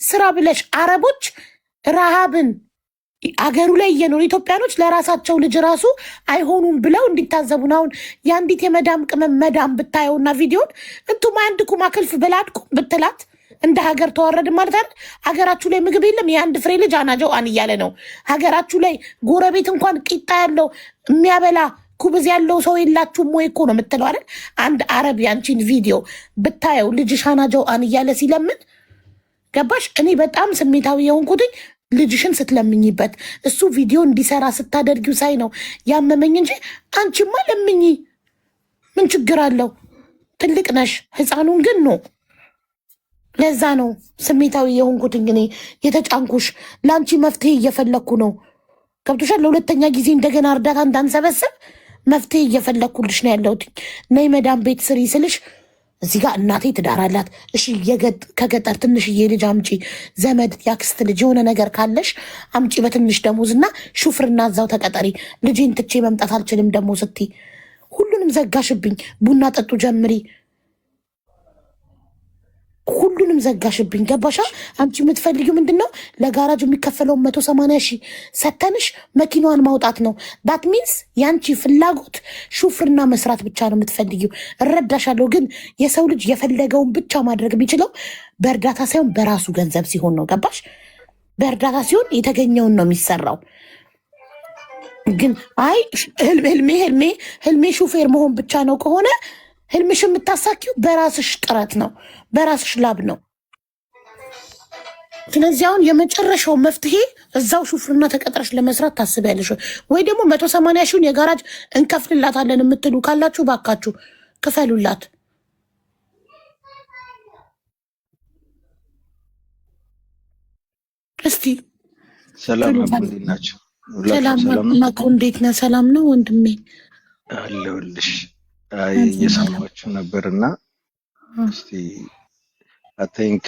ስራ ብለሽ አረቦች ረሃብን አገሩ ላይ እየኖሩ ኢትዮጵያኖች ለራሳቸው ልጅ ራሱ አይሆኑም ብለው እንዲታዘቡን። አሁን የአንዲት የመዳም ቅመም መዳም ብታየውና ቪዲዮን እንቱማ አንድ ኩማ ክልፍ ብላድኩ ብትላት እንደ ሀገር ተዋረድን ማለት አይደል? ሀገራችሁ ላይ ምግብ የለም የአንድ ፍሬ ልጅ አናጀውአን እያለ ነው። ሀገራችሁ ላይ ጎረቤት እንኳን ቂጣ ያለው የሚያበላ ኩብዝ ያለው ሰው የላችሁም ወይ እኮ ነው የምትለው አይደል? አንድ አረብ ያንቺን ቪዲዮ ብታየው ልጅሽ አናጀውአን እያለ ሲለምን ገባሽ? እኔ በጣም ስሜታዊ የሆንኩትኝ ልጅሽን ስትለምኝበት እሱ ቪዲዮ እንዲሰራ ስታደርጊው ሳይ ነው ያመመኝ እንጂ አንቺማ ለምኝ ምን ችግር አለው? ትልቅ ነሽ። ህፃኑን ግን ነው። ለዛ ነው ስሜታዊ የሆንኩትኝ እኔ የተጫንኩሽ። ለአንቺ መፍትሄ እየፈለግኩ ነው። ገብቶሻል? ለሁለተኛ ጊዜ እንደገና እርዳታ እንዳንሰበስብ መፍትሄ እየፈለግኩልሽ ነው ያለሁት። ነይ መዳም ቤት ስሪ ስልሽ እዚህ ጋር እናቴ ትዳር አላት። እሺ ከገጠር ትንሽዬ ልጅ አምጪ፣ ዘመድ ያክስት ልጅ የሆነ ነገር ካለሽ አምጪ በትንሽ ደሞዝ እና ሹፍርና እዛው ተቀጠሪ። ልጄን ትቼ መምጣት አልችልም ደግሞ ስትይ ሁሉንም ዘጋሽብኝ። ቡና ጠጡ ጀምሪ፣ ሁሉንም ዘጋሽብኝ። ገባሻ? አንቺ የምትፈልጊው ምንድን ነው? ለጋራጅ የሚከፈለውን 180 ሺህ ሰተንሽ መኪናዋን ማውጣት ነው። ዳት ሚንስ የአንቺ ፍላጎት ሹፍርና መስራት ብቻ ነው የምትፈልጊው። እረዳሻለሁ። ግን የሰው ልጅ የፈለገውን ብቻ ማድረግ የሚችለው በእርዳታ ሳይሆን በራሱ ገንዘብ ሲሆን ነው። ገባሽ? በእርዳታ ሲሆን የተገኘውን ነው የሚሰራው። ግን አይ ህልሜ ሹፌር መሆን ብቻ ነው ከሆነ ህልምሽ የምታሳኪው በራስሽ ጥረት ነው፣ በራስሽ ላብ ነው። ስለዚህ አሁን የመጨረሻው መፍትሄ እዛው ሹፍርና ተቀጥረሽ ለመስራት ታስቢያለሽ ወይ ደግሞ 180 ሺውን የጋራጅ እንከፍልላታለን የምትሉ ካላችሁ ባካችሁ ክፈሉላት። እስቲ ሰላም ናቸው። ሰላም ናቸው። እንዴት ነህ? ሰላም ነው ወንድሜ አለሁልሽ። እየሰማችሁ ነበርና እስቲ አይ ቲንክ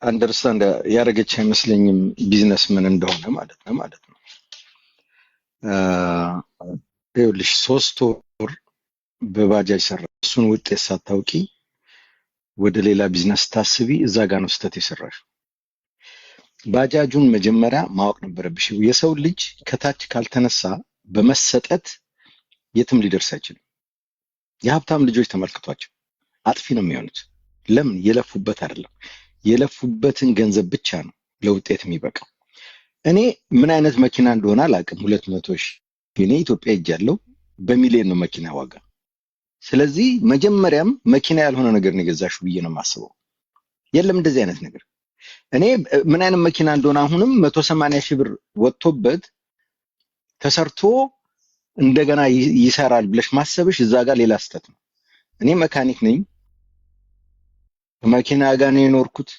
አንደርስታንድ ያደረገች አይመስለኝም ቢዝነስ ምን እንደሆነ ማለት ነው። ይኸውልሽ 3 ወር በባጃጅ ሰራ። እሱን ውጤት ሳታውቂ ወደ ሌላ ቢዝነስ ታስቢ፣ እዛ ጋር ነው ስህተት የሰራሽ። ባጃጁን መጀመሪያ ማወቅ ነበረብሽ። የሰው ልጅ ከታች ካልተነሳ በመሰጠት የትም ሊደርስ አይችልም። የሀብታም ልጆች ተመልክቷቸው አጥፊ ነው የሚሆኑት። ለምን? የለፉበት አይደለም። የለፉበትን ገንዘብ ብቻ ነው ለውጤት የሚበቃው። እኔ ምን አይነት መኪና እንደሆነ አላውቅም። 200 ሺህ እኔ ኢትዮጵያ ሄጃለሁ። በሚሊዮን ነው መኪና ዋጋ። ስለዚህ መጀመሪያም መኪና ያልሆነ ነገር ነው የገዛሽው ብዬ ነው የማስበው። የለም እንደዚህ አይነት ነገር። እኔ ምን አይነት መኪና እንደሆነ አሁንም 180 ሺህ ብር ወጥቶበት ተሰርቶ እንደገና ይሰራል ብለሽ ማሰብሽ እዛ ጋር ሌላ ስህተት ነው። እኔ መካኒክ ነኝ። መኪና ጋር ነው የኖርኩት።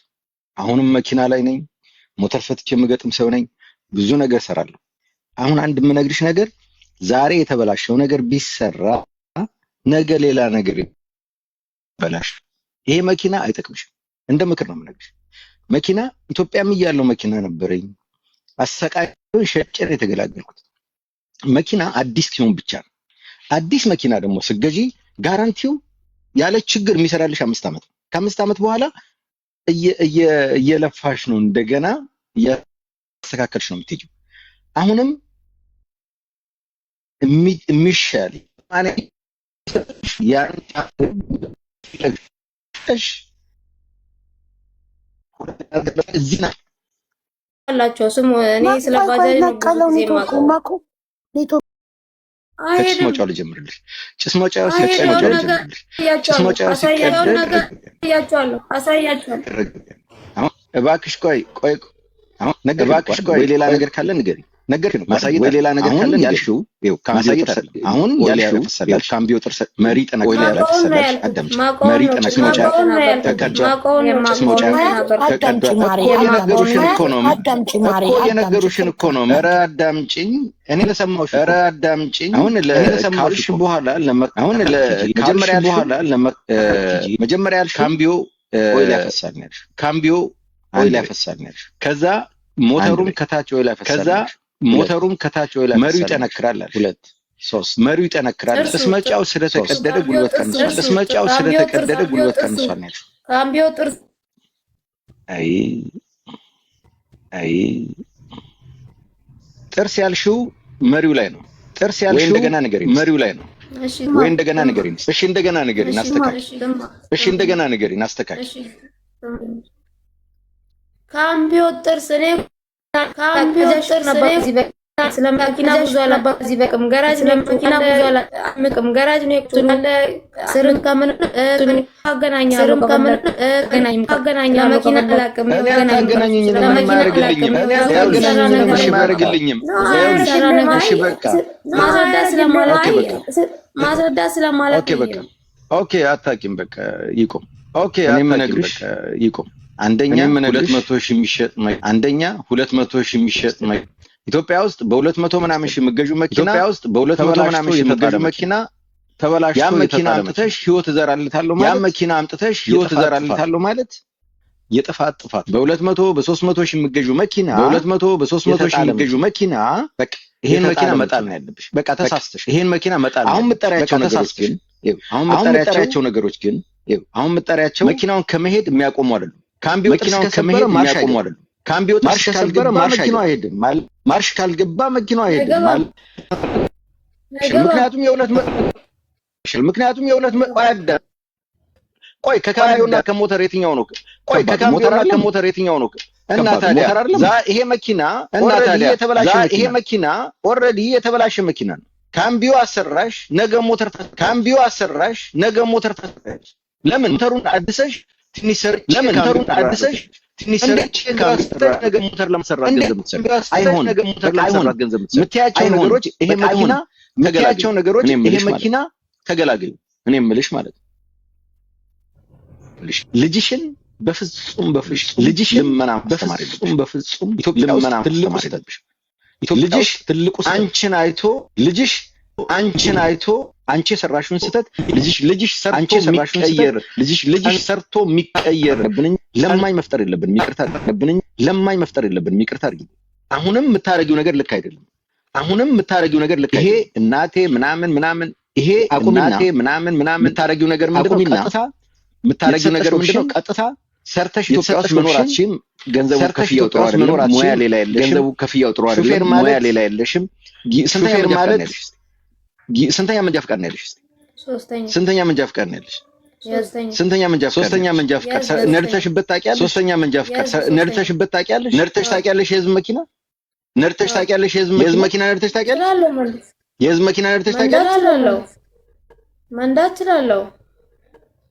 አሁንም መኪና ላይ ነኝ። ሞተር ፈትቼ የምገጥም ሰው ነኝ። ብዙ ነገር ሰራለሁ። አሁን አንድ የምነግርሽ ነገር ዛሬ የተበላሸው ነገር ቢሰራ ነገ ሌላ ነገር ይበላሽ። ይሄ መኪና አይጠቅምሽም። እንደ ምክር ነው የምነግርሽ። መኪና ኢትዮጵያም እያለሁ መኪና ነበረኝ። አሰቃዩን ሸጬ ነው የተገላገልኩት። መኪና አዲስ ሲሆን ብቻ ነው። አዲስ መኪና ደግሞ ስገዢ ጋራንቲው ያለ ችግር የሚሰራልሽ 5 ዓመት ነው። ከ5 ዓመት በኋላ እየለፋሽ ነው፣ እንደገና እያስተካከልሽ ነው የምትሄጂው። አሁንም የሚሻል አላቸው ስሙ። እኔ ስለ ባጃጅ ነው ጭስ መውጫው ልጀምርልሽ። ጭስ መውጫው ልጀምርልሽ። ጭስ መውጫው አሳያቸዋለሁ። አሁን እባክሽ ቆይ አሁን እባክሽ ቆይ ሌላ ነገር ካለ ንገሪኝ። ነገር ነው ማሳየት ወይ ሌላ ነገር ካለ ያልሽው ይኸው ማሳየት አይደለም። አሁን ያልሽው ካምቢዮ ጥርስ መሪ ጠነቅ ወይ ሌላ ተሰለሽ አዳምጪ። መሪ ጠነቅ መውጫ ተከጃ ስሞጫ ተከዳ የነገሩሽን እኮ ነው የነገሩሽን እኮ ነው። ኧረ አዳምጪኝ፣ እኔ ለሰማሁሽ። ኧረ አዳምጪኝ። አሁን ለሰማሁሽ በኋላ መጀመሪያ ያልሽው ካምቢዮ ወይ ያፈሳል ነው ያልሽው። ካምቢዮ ወይ ያፈሳል ነው ያልሽው። ከዛ ሞተሩም ከታች ወይ ያፈሳል። ከዛ ሞተሩም ከታች ወይ መሪው ይጠነክራል። 2 3 መሪው ይጠነክራል። እስመጫው ስለተቀደደ ጉልበት ቀንሷል። እስመጫው ስለተቀደደ ጉልበት ቀንሷል ነው ያልሽው። ካምቢዮ ጥርስ ጥርስ ያልሽው መሪው ላይ ነው። ጥርስ ያልሽው እንደገና ንገሪኝ፣ መሪው ላይ ነው። እሺ ወይ እንደገና ንገሪኝ። እሺ እንደገና ንገሪኝ፣ አስተካክል። እሺ እንደገና ንገሪኝ፣ አስተካክል። ካምቢዮ ጥርስ እኔ ካምቢዮ ጥርስ እኔ ስለ መኪና ብዙ አላባም። እዚህ በቅም ገራጅ ለመኪና ብዙ አላምቅም። ገራጅ ነው ያለ ስርን ከምን አገናኛለሁ አገናኛለሁ መኪና አላቅም። ለመኪና አላቅም። ማስረዳት ስለማላውቅ ኦኬ አታውቂም። በቃ ይቆም። ኦኬ እኔ የምነግርሽ ይቆም። አንደኛ 200 ሺህ የሚሸጥ አንደኛ 200 ሺህ የሚሸጥ ኢትዮጵያ ውስጥ በ200 ምናምን ሺህ የምትገዡ መኪና ኢትዮጵያ ውስጥ በ200 ምናምን ሺህ የምትገዡ መኪና ተበላሽቶ ያ መኪና አምጥተሽ ህይወት እዘራልታለሁ ማለት ያ መኪና አምጥተሽ ህይወት እዘራልታለሁ ማለት የጥፋት ጥፋት። በ200 በ300 ሺህ የምትገዡ መኪና በ200 በ300 ሺህ የምትገዡ መኪና በቃ ይሄን መኪና መጣል ነው ያለብሽ። በቃ ተሳስተሽ ይሄን መኪና መጣል ነው። አሁን የምትጠሪያቸው ነገሮች ግን አሁን የምትጠሪያቸው መኪናውን ከመሄድ የሚያቆሙ አይደሉም። ካምቢዮ መኪናውን ከመሄድ የሚያቆሙ አይደሉም። ካምቢዮ ማርሽ ካልገባ መኪናው አይሄድም። ማርሽ ካልገባ መኪናው አይሄድም። ምክንያቱም የእውነት ቆይ ከካምቢዮና ከሞተር የትኛው ነው? ቆይ ከካምቢዮና ከሞተር የትኛው ነው? እና ታዲያ ይሄ መኪና ኦልሬዲ የተበላሸ መኪና ነው። ካምቢዮ አሰራሽ ነገ ሞተር ተሰራሽ። ለምን ሞተሩን አድሰሽ ትንሽ ሰርቼ ነገ ሞተር ለመሰራት ገንዘብ ትሰራለሽ። አይሆን ነገ ሞተር ለመሰራት ገንዘብ ትሰራለሽ። ምትያቸው ነገሮች ይሄ መኪና ተገላገሉ። እኔ የምልሽ ማለት ነው ልጅሽን በፍጹም ልመና በፍጹም ኢትዮጵያ ውስጥ ትልቁ ስህተትሽ ልጅሽ አንቺን አይቶ አንቺ የሰራሽውን ስህተት ልጅሽ ሰርቶ የሚቀየር ለማኝ መፍጠር የለብንም። ይቅርታ አድርጊ። አሁንም የምታረጊው ነገር ልክ አይደለም። አሁንም የምታረጊው ነገር ልክ ይሄ እናቴ ምናምን ይሄ እናቴ ምናምን የምታረጊው ነገር ምንድነው? ቀጥታ የምታረጊው ነገር ምንድነው? ቀጥታ ሰርተሽ ኢትዮጵያ ውስጥ መኖራችን ገንዘቡ ከፍያው ጥሩ አይደለም፣ ሙያ ሌላ የለሽም። ገንዘቡ ከፍያው ጥሩ አይደለም፣ ሙያ ሌላ የለሽም። ስንተኛ መንጃ ፈቃድ ነው ያለሽ? ስንተኛ መንጃ ፈቃድ ነው ያለሽ? ስንተኛ መንጃ ፈቃድ? ሶስተኛ መንጃ ፈቃድ ነድተሽበት ታውቂያለሽ? ሶስተኛ መንጃ ፈቃድ ነድተሽበት ታውቂያለሽ? ነድተሽ ታውቂያለሽ? የህዝብ መኪና ነድተሽ ታውቂያለሽ? የህዝብ መኪና ነድተሽ ታውቂያለሽ? የህዝብ መኪና ነድተሽ ታውቂያለሽ? መንዳት እችላለሁ።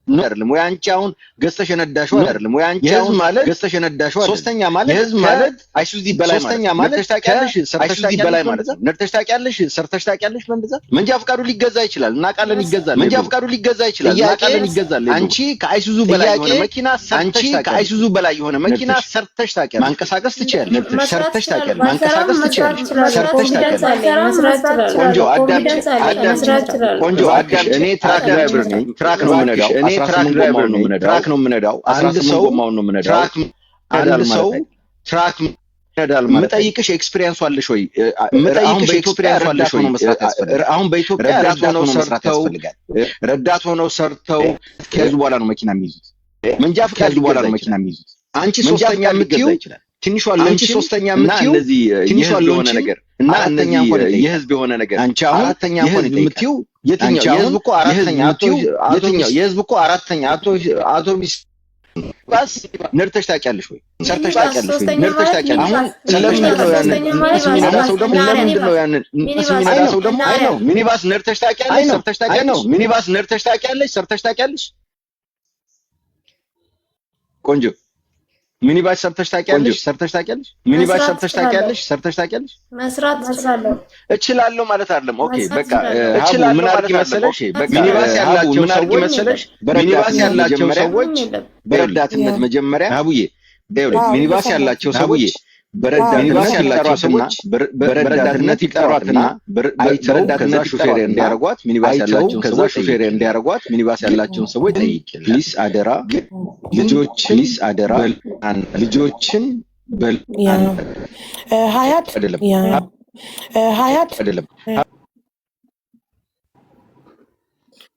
አይደለም ወይ አንቺ አሁን ገዝተሽ የነዳሽው አይደለም ወይ አንቺ አሁን ማለት ገዝተሽ የነዳሽው አይደለም። ሶስተኛ ማለት የህዝብ ማለት አይሱዚ በላይ ማለት ሶስተኛ ማለት ነድተሽ ታውቂያለሽ? አይሱዚ በላይ ማለት ነው። ነድተሽ ታውቂያለሽ? ሰርተሽ ታውቂያለሽ? መንደዛ መንጃ ፈቃዱ ሊገዛ ይችላል፣ እናውቃለን፣ ይገዛል። መንጃ ፈቃዱ ሊገዛ ይችላል፣ እናውቃለን፣ ይገዛል። አንቺ ከአይሱዙ በላይ የሆነ መኪና አንቺ ከአይሱዙ በላይ የሆነ መኪና ሰርተሽ ታውቂያለሽ? ማንቀሳቀስ ትችያለሽ፣ ሰርተሽ ታውቂያለሽ፣ ማንቀሳቀስ ትችያለሽ፣ ሰርተሽ ታውቂያለሽ። ቆንጆ አዳም ቆንጆ አዳም እኔ ትራክ ድራይቨር ነኝ፣ ትራክ ነው የምነዳው። ትራክ ድራይቨር ነው የምነዳው፣ ትራክ ነው የምነዳው። 18 ጎማውን ነው የምነዳው። አንድ ሰው ትራክ ይነዳል ማለት የምጠይቅሽ ኤክስፒሪየንስ አለሽ ወይ? የምጠይቅሽ ኤክስፒሪየንስ አለሽ ወይ? አሁን በኢትዮጵያ ረዳት ሆነው ሰርተው ከዚህ በኋላ ነው መኪና የሚይዙት። መንጃ ፈቃድ በኋላ ነው መኪና የሚይዙት። አንቺ ሶስተኛ የምትይው ትንሽ አለ፣ አንቺ ሶስተኛ የምትይው ትንሽ አለ የሆነ ነገር እና አራተኛ እንኳን የህዝብ የሆነ ነገር አንቺ አሁን አራተኛ እንኳን የምትይው የትኛው የህዝብ እኮ አራተኛ የትኛው የህዝብ እኮ አራተኛ አውቶቡስ ባስ ነድተሽ ታውቂያለሽ ወይ? ሰርተሽ ታውቂያለሽ ወይ? ነድተሽ ታውቂያለሽ? አሁን ለምንድን ነው ያንን የሚነዳ ሰው ደግሞ ለምንድን ነው ያንን የሚነዳ ሰው ደግሞ አይ ነው ሚኒባስ ነድተሽ ታውቂያለሽ? ሰርተሽ ታውቂያለሽ? ሚኒባስ ነድተሽ ታውቂያለሽ? ሰርተሽ ታውቂያለሽ? ቆንጆ ሚኒባስ ሰርተሽ ታውቂያለሽ? ሰርተሽ ታውቂያለሽ? ሚኒባስ ሰርተሽ ታውቂያለሽ? ሰርተሽ ታውቂያለሽ? መስራት እችላለሁ። እችላለሁ ማለት አይደለም። ኦኬ በቃ እችላለሁ ምን አድርጊ መሰለሽ? ሚኒባስ ያላቸው ምን አድርጊ መሰለሽ? ሚኒባስ ያላቸው ሰዎች በረዳትነት መጀመሪያ አቡዬ ሚኒባስ ያላቸው ሰዎች በረዳትነት ይጠሯትና በረዳትነት ሹፌር እንዲያረጓት ሚኒባስ ያላቸውን ከዛ ሹፌር እንዲያረጓት ሚኒባስ ያላቸውን ሰዎች ጠይቂልኝ ፕሊስ አደራ ልጆች ፕሊስ አደራ ልጆችን በል ሀያት አይደለም ሀያት አይደለም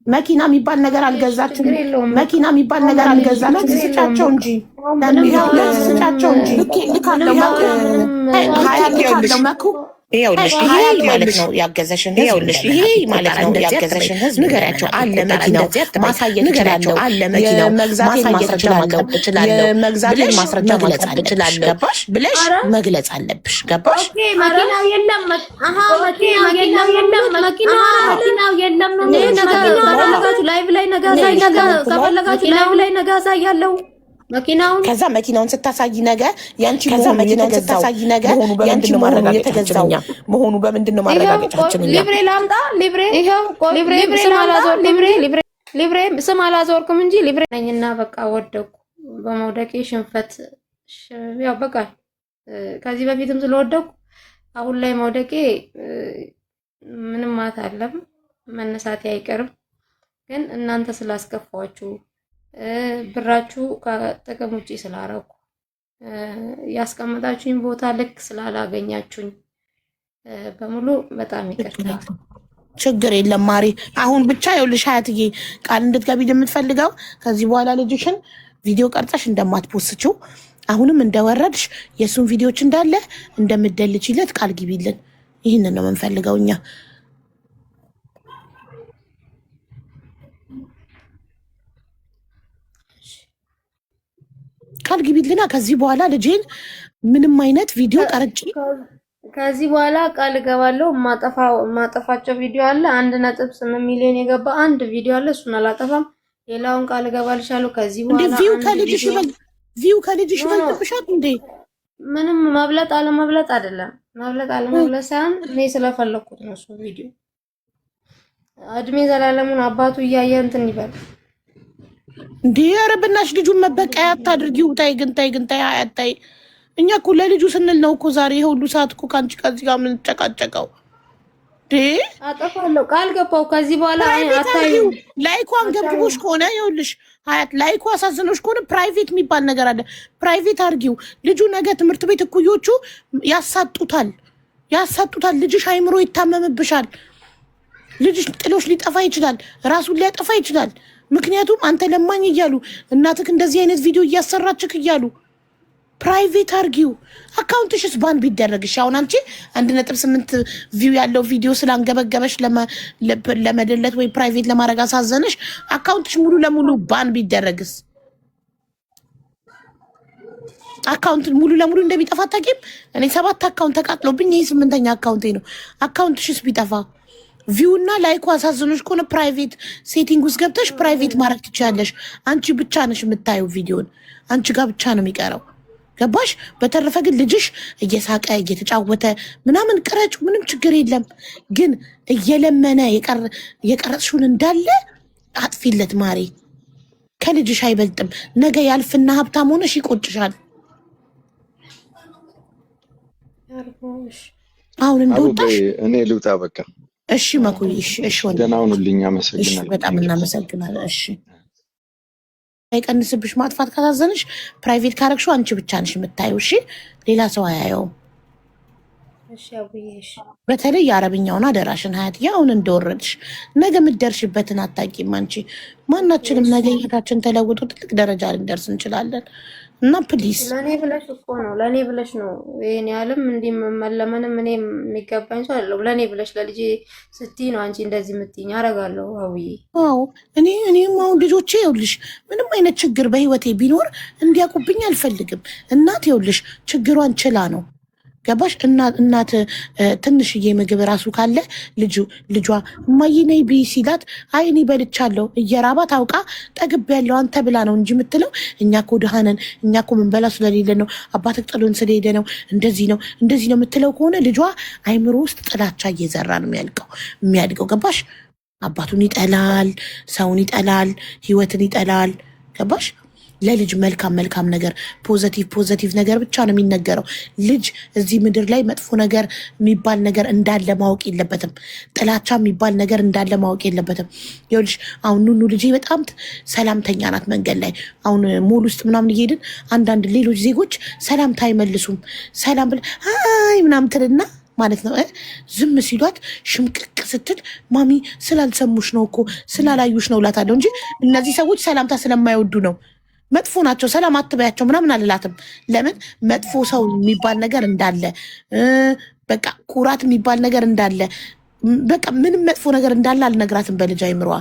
መኪና የሚባል ነገር አልገዛችም። መኪና የሚባል ነገር አልገዛችም። ስጫቸው እንጂ ስጫቸው እንጂ ልካለው መኩ ይኸውልሽ ይሄ ማለት ነው ያገዘሽን ይኸውልሽ ይሄ ማለት ነው ያገዘሽን ህዝብ ንገሪያቸው አለ መኪናው ማሳየት እችላለሁ አለ መኪናው መግዛቴን ማስረጃ ማቅረብ እችላለሁ መግዛቴን ማስረጃ ማቅረብ እችላለሁ ገባሽ ብለሽ መግለጽ አለብሽ ገባሽ መኪናው የለም መኪናው የለም ነው ከፈለጋችሁ ላይቭ ላይ ከፈለጋችሁ ላይቭ ላይ ያለው መኪናውን ከዛ መኪናውን ስታሳይ ነገ ያንቺ መኪናውን ስታሳይ ነገ ያንቺ የተገዛው መሆኑ በምንድን ነው ማረጋገጫችን? ሊብሬ ላምጣ ሊብሬ ይሄው ሊብሬ ስም አላዞርኩም እንጂ ሊብሬ ነኝና በቃ ወደኩ። በመውደቄ ሽንፈት ያው በቃ ከዚህ በፊትም ስለወደኩ አሁን ላይ መውደቄ ምንም ማለት አይደለም፣ መነሳቴ አይቀርም። ግን እናንተ ስላስከፋችሁ ብራችሁ ከጥቅም ውጪ ስላረኩ ያስቀመጣችሁኝ ቦታ ልክ ስላላገኛችሁኝ በሙሉ በጣም ይቅርታ። ችግር የለም ማሪ። አሁን ብቻ ይኸውልሽ ሀያትዬ ቃል እንድትገቢ የምትፈልገው ከዚህ በኋላ ልጅሽን ቪዲዮ ቀርጸሽ እንደማትፖስችው አሁንም እንደወረድሽ የእሱን ቪዲዮዎች እንዳለ እንደምትደልችለት ቃል ግቢልን። ይህንን ነው የምንፈልገው እኛ። ቃል ግቢልና ከዚህ በኋላ ልጄን ምንም አይነት ቪዲዮ ቀርጬ ከዚህ በኋላ ቃል እገባለሁ። ማጠፋቸው ቪዲዮ አለ 1.8 ሚሊዮን የገባ አንድ ቪዲዮ አለ፣ እሱን አላጠፋም። ሌላውን ቃል እገባልሻለሁ። ከዚህ በኋላ ቪው ከልጅሽ ይበልጥብሻል እንዴ? ምንም መብለጥ አለመብለጥ አይደለም፣ መብለጥ አለመብለጥ ሳይሆን እኔ ስለፈለኩት ነው። እሱ ቪዲዮ እድሜ ዘላለሙን አባቱ እያየ እንትን ይበል እንዴ። ኧረ በእናትሽ ልጁን መበቀያ አታድርጊው። ታይ ግን አያታይ። እኛ እኮ ለልጁ ስንል ነው እኮ ዛሬ የሁሉ ሰዓት እኮ ከአንቺ ከዚህ ጋር የምንጨቃጨቀው። አጠፋለሁ ቃል ገባው። ከዚህ በኋላ አታዩ። ላይኳን ገብግቦሽ ከሆነ ይኸውልሽ ሀያት ላይኳ አሳዝኖሽ ከሆነ ፕራይቬት የሚባል ነገር አለ። ፕራይቬት አድርጊው። ልጁ ነገ ትምህርት ቤት እኩዮቹ ያሳጡታል። ያሳጡታል። ልጅሽ አይምሮ ይታመምብሻል። ልጅሽ ጥሎሽ ሊጠፋ ይችላል። ራሱን ሊያጠፋ ይችላል። ምክንያቱም አንተ ለማኝ እያሉ እናትክ እንደዚህ አይነት ቪዲዮ እያሰራችክ እያሉ ፕራይቬት አርጊው። አካውንትሽስ ባን ቢደረግሽ አሁን አንቺ 1.8 ቪው ያለው ቪዲዮ ስላንገበገበሽ ለመደለት ወይ ፕራይቬት ለማድረግ አሳዘነሽ አካውንትሽ ሙሉ ለሙሉ ባን ቢደረግስ? አካውንት ሙሉ ለሙሉ እንደሚጠፋ አታውቂም? እኔ 7 አካውንት ተቃጥሎብኝ ይሄ 8ኛ አካውንቴ ነው። አካውንትሽስ ቢጠፋ ቪው እና ላይኩ አሳዝኖሽ ከሆነ ፕራይቬት ሴቲንግ ውስጥ ገብተሽ ፕራይቬት ማድረግ ትችላለሽ። አንቺ ብቻ ነሽ የምታየው ቪዲዮን፣ አንቺ ጋር ብቻ ነው የሚቀረው። ገባሽ? በተረፈ ግን ልጅሽ እየሳቀ እየተጫወተ ምናምን ቅረጩ፣ ምንም ችግር የለም። ግን እየለመነ የቀረጽሽውን እንዳለ አጥፊለት ማሬ። ከልጅሽ አይበልጥም። ነገ ያልፍና ሀብታም ሆነሽ ይቆጭሻል። አሁን እንደወጣሽ እኔ ልውጣ በቃ። እሺ መኩይ፣ እሺ ወንድ ደህና ሁኑልኝ። አመሰግናለሁ። በጣም እናመሰግናለን። እሺ አይቀንስብሽ። ማጥፋት ካሳዘንሽ ፕራይቬት ካረግሽው አንቺ ብቻ ነሽ የምታየው። እሺ ሌላ ሰው አያየውም። በተለይ የአረብኛውን አደራሽን ሀያትዬ፣ አሁን እንደወረድሽ ነገ የምትደርሽበትን አታውቂም አንቺ። ማናችንም ነገ ህይወታችን ተለውጦ ትልቅ ደረጃ ልንደርስ እንችላለን። እና ፕሊስ ለእኔ ብለሽ እኮ ነው፣ ለእኔ ብለሽ ነው ይሄን ያህልም እንዲህ መለመንም እኔ የሚገባኝ ሰው አይደለሁም። ለእኔ ብለሽ ለልጄ ስትይ ነው አንቺ እንደዚህ የምትይኝ። አደርጋለሁ አውዬ። አዎ እኔም አሁን ልጆቼ ይኸውልሽ ምንም አይነት ችግር በህይወቴ ቢኖር እንዲያውቁብኝ አልፈልግም። እናት ይኸውልሽ ችግሯን ችላ ነው ገባሽ? እናት ትንሽዬ ምግብ ራሱ ካለ ልጇ እማዬ ነይ ብይ ሲላት አይ እኔ በልቻለሁ እየራባት አውቃ ጠግብ ያለው አንተ ብላ ነው እንጂ የምትለው እኛ እኮ ድሃ ነን፣ እኛ እኮ ምንበላ ስለሌለ ነው፣ አባትህ ጥሎን ስለሄደ ነው፣ እንደዚህ ነው የምትለው ከሆነ ልጇ አይምሮ ውስጥ ጥላቻ እየዘራ ነው የሚያድገው። ገባሽ? አባቱን ይጠላል፣ ሰውን ይጠላል፣ ህይወትን ይጠላል። ገባሽ? ለልጅ መልካም ነገር ፖዘቲቭ ነገር ብቻ ነው የሚነገረው። ልጅ እዚህ ምድር ላይ መጥፎ ነገር የሚባል ነገር እንዳለ ማወቅ የለበትም። ጥላቻ የሚባል ነገር እንዳለ ማወቅ የለበትም። ይኸውልሽ አሁን ኑኑ ልጄ በጣም ሰላምተኛ ናት። መንገድ ላይ አሁን ሞል ውስጥ ምናምን እየሄድን አንዳንድ ሌሎች ዜጎች ሰላምታ አይመልሱም። ሰላም ብለ አይ ምናምን ትልና ማለት ነው ዝም ሲሏት ሽምቅቅ ስትል ማሚ ስላልሰሙሽ ነው እኮ ስላላዩሽ ነው እላታለሁ እንጂ እነዚህ ሰዎች ሰላምታ ስለማይወዱ ነው። መጥፎ ናቸው፣ ሰላም አትበያቸው ምናምን አልላትም። ለምን መጥፎ ሰው የሚባል ነገር እንዳለ በቃ ኩራት የሚባል ነገር እንዳለ በቃ ምንም መጥፎ ነገር እንዳለ አልነግራትም በልጅ አይምሯ።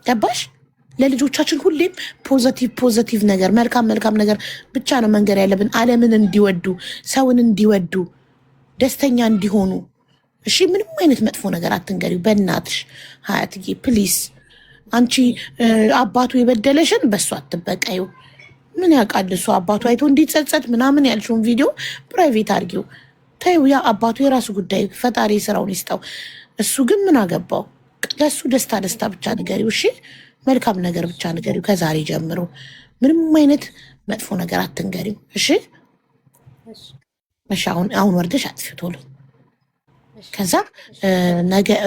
ገባሽ? ለልጆቻችን ሁሌም ፖዘቲቭ ነገር መልካም ነገር ብቻ ነው መንገር ያለብን። ዓለምን እንዲወዱ፣ ሰውን እንዲወዱ፣ ደስተኛ እንዲሆኑ። እሺ ምንም አይነት መጥፎ ነገር አትንገሪው በእናትሽ ሀያትዬ ፕሊስ። አንቺ አባቱ የበደለሽን በእሱ አትበቀዩ። ምን ያውቃል እሱ አባቱ አይቶ እንዲጸጸት ምናምን ያልሽውን ቪዲዮ ፕራይቬት አድርጊው ተይው። ያ አባቱ የራሱ ጉዳይ፣ ፈጣሪ ስራውን ይስጠው። እሱ ግን ምን አገባው? ለእሱ ደስታ ብቻ ንገሪው። እሺ መልካም ነገር ብቻ ንገሪው። ከዛሬ ጀምሮ ምንም አይነት መጥፎ ነገር አትንገሪው። እሺ አሁን ወርደሽ አጥፊው ቶሎ። ከዛ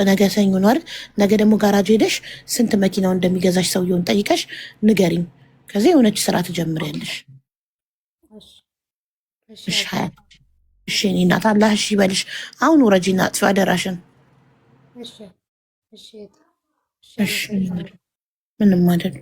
ነገ ሰኞ ነው አይደል? ነገ ደግሞ ጋራጅ ሄደሽ ስንት መኪናው እንደሚገዛሽ ሰውየውን ጠይቀሽ ንገሪኝ። ከዛ የሆነች ስራ ትጀምሪያለሽ። እሺ እኔ እናት አላህ እሺ ይበልሽ። አሁን ወረጂና አጥፊ አደራሽን። እሺ ምንም አይደል።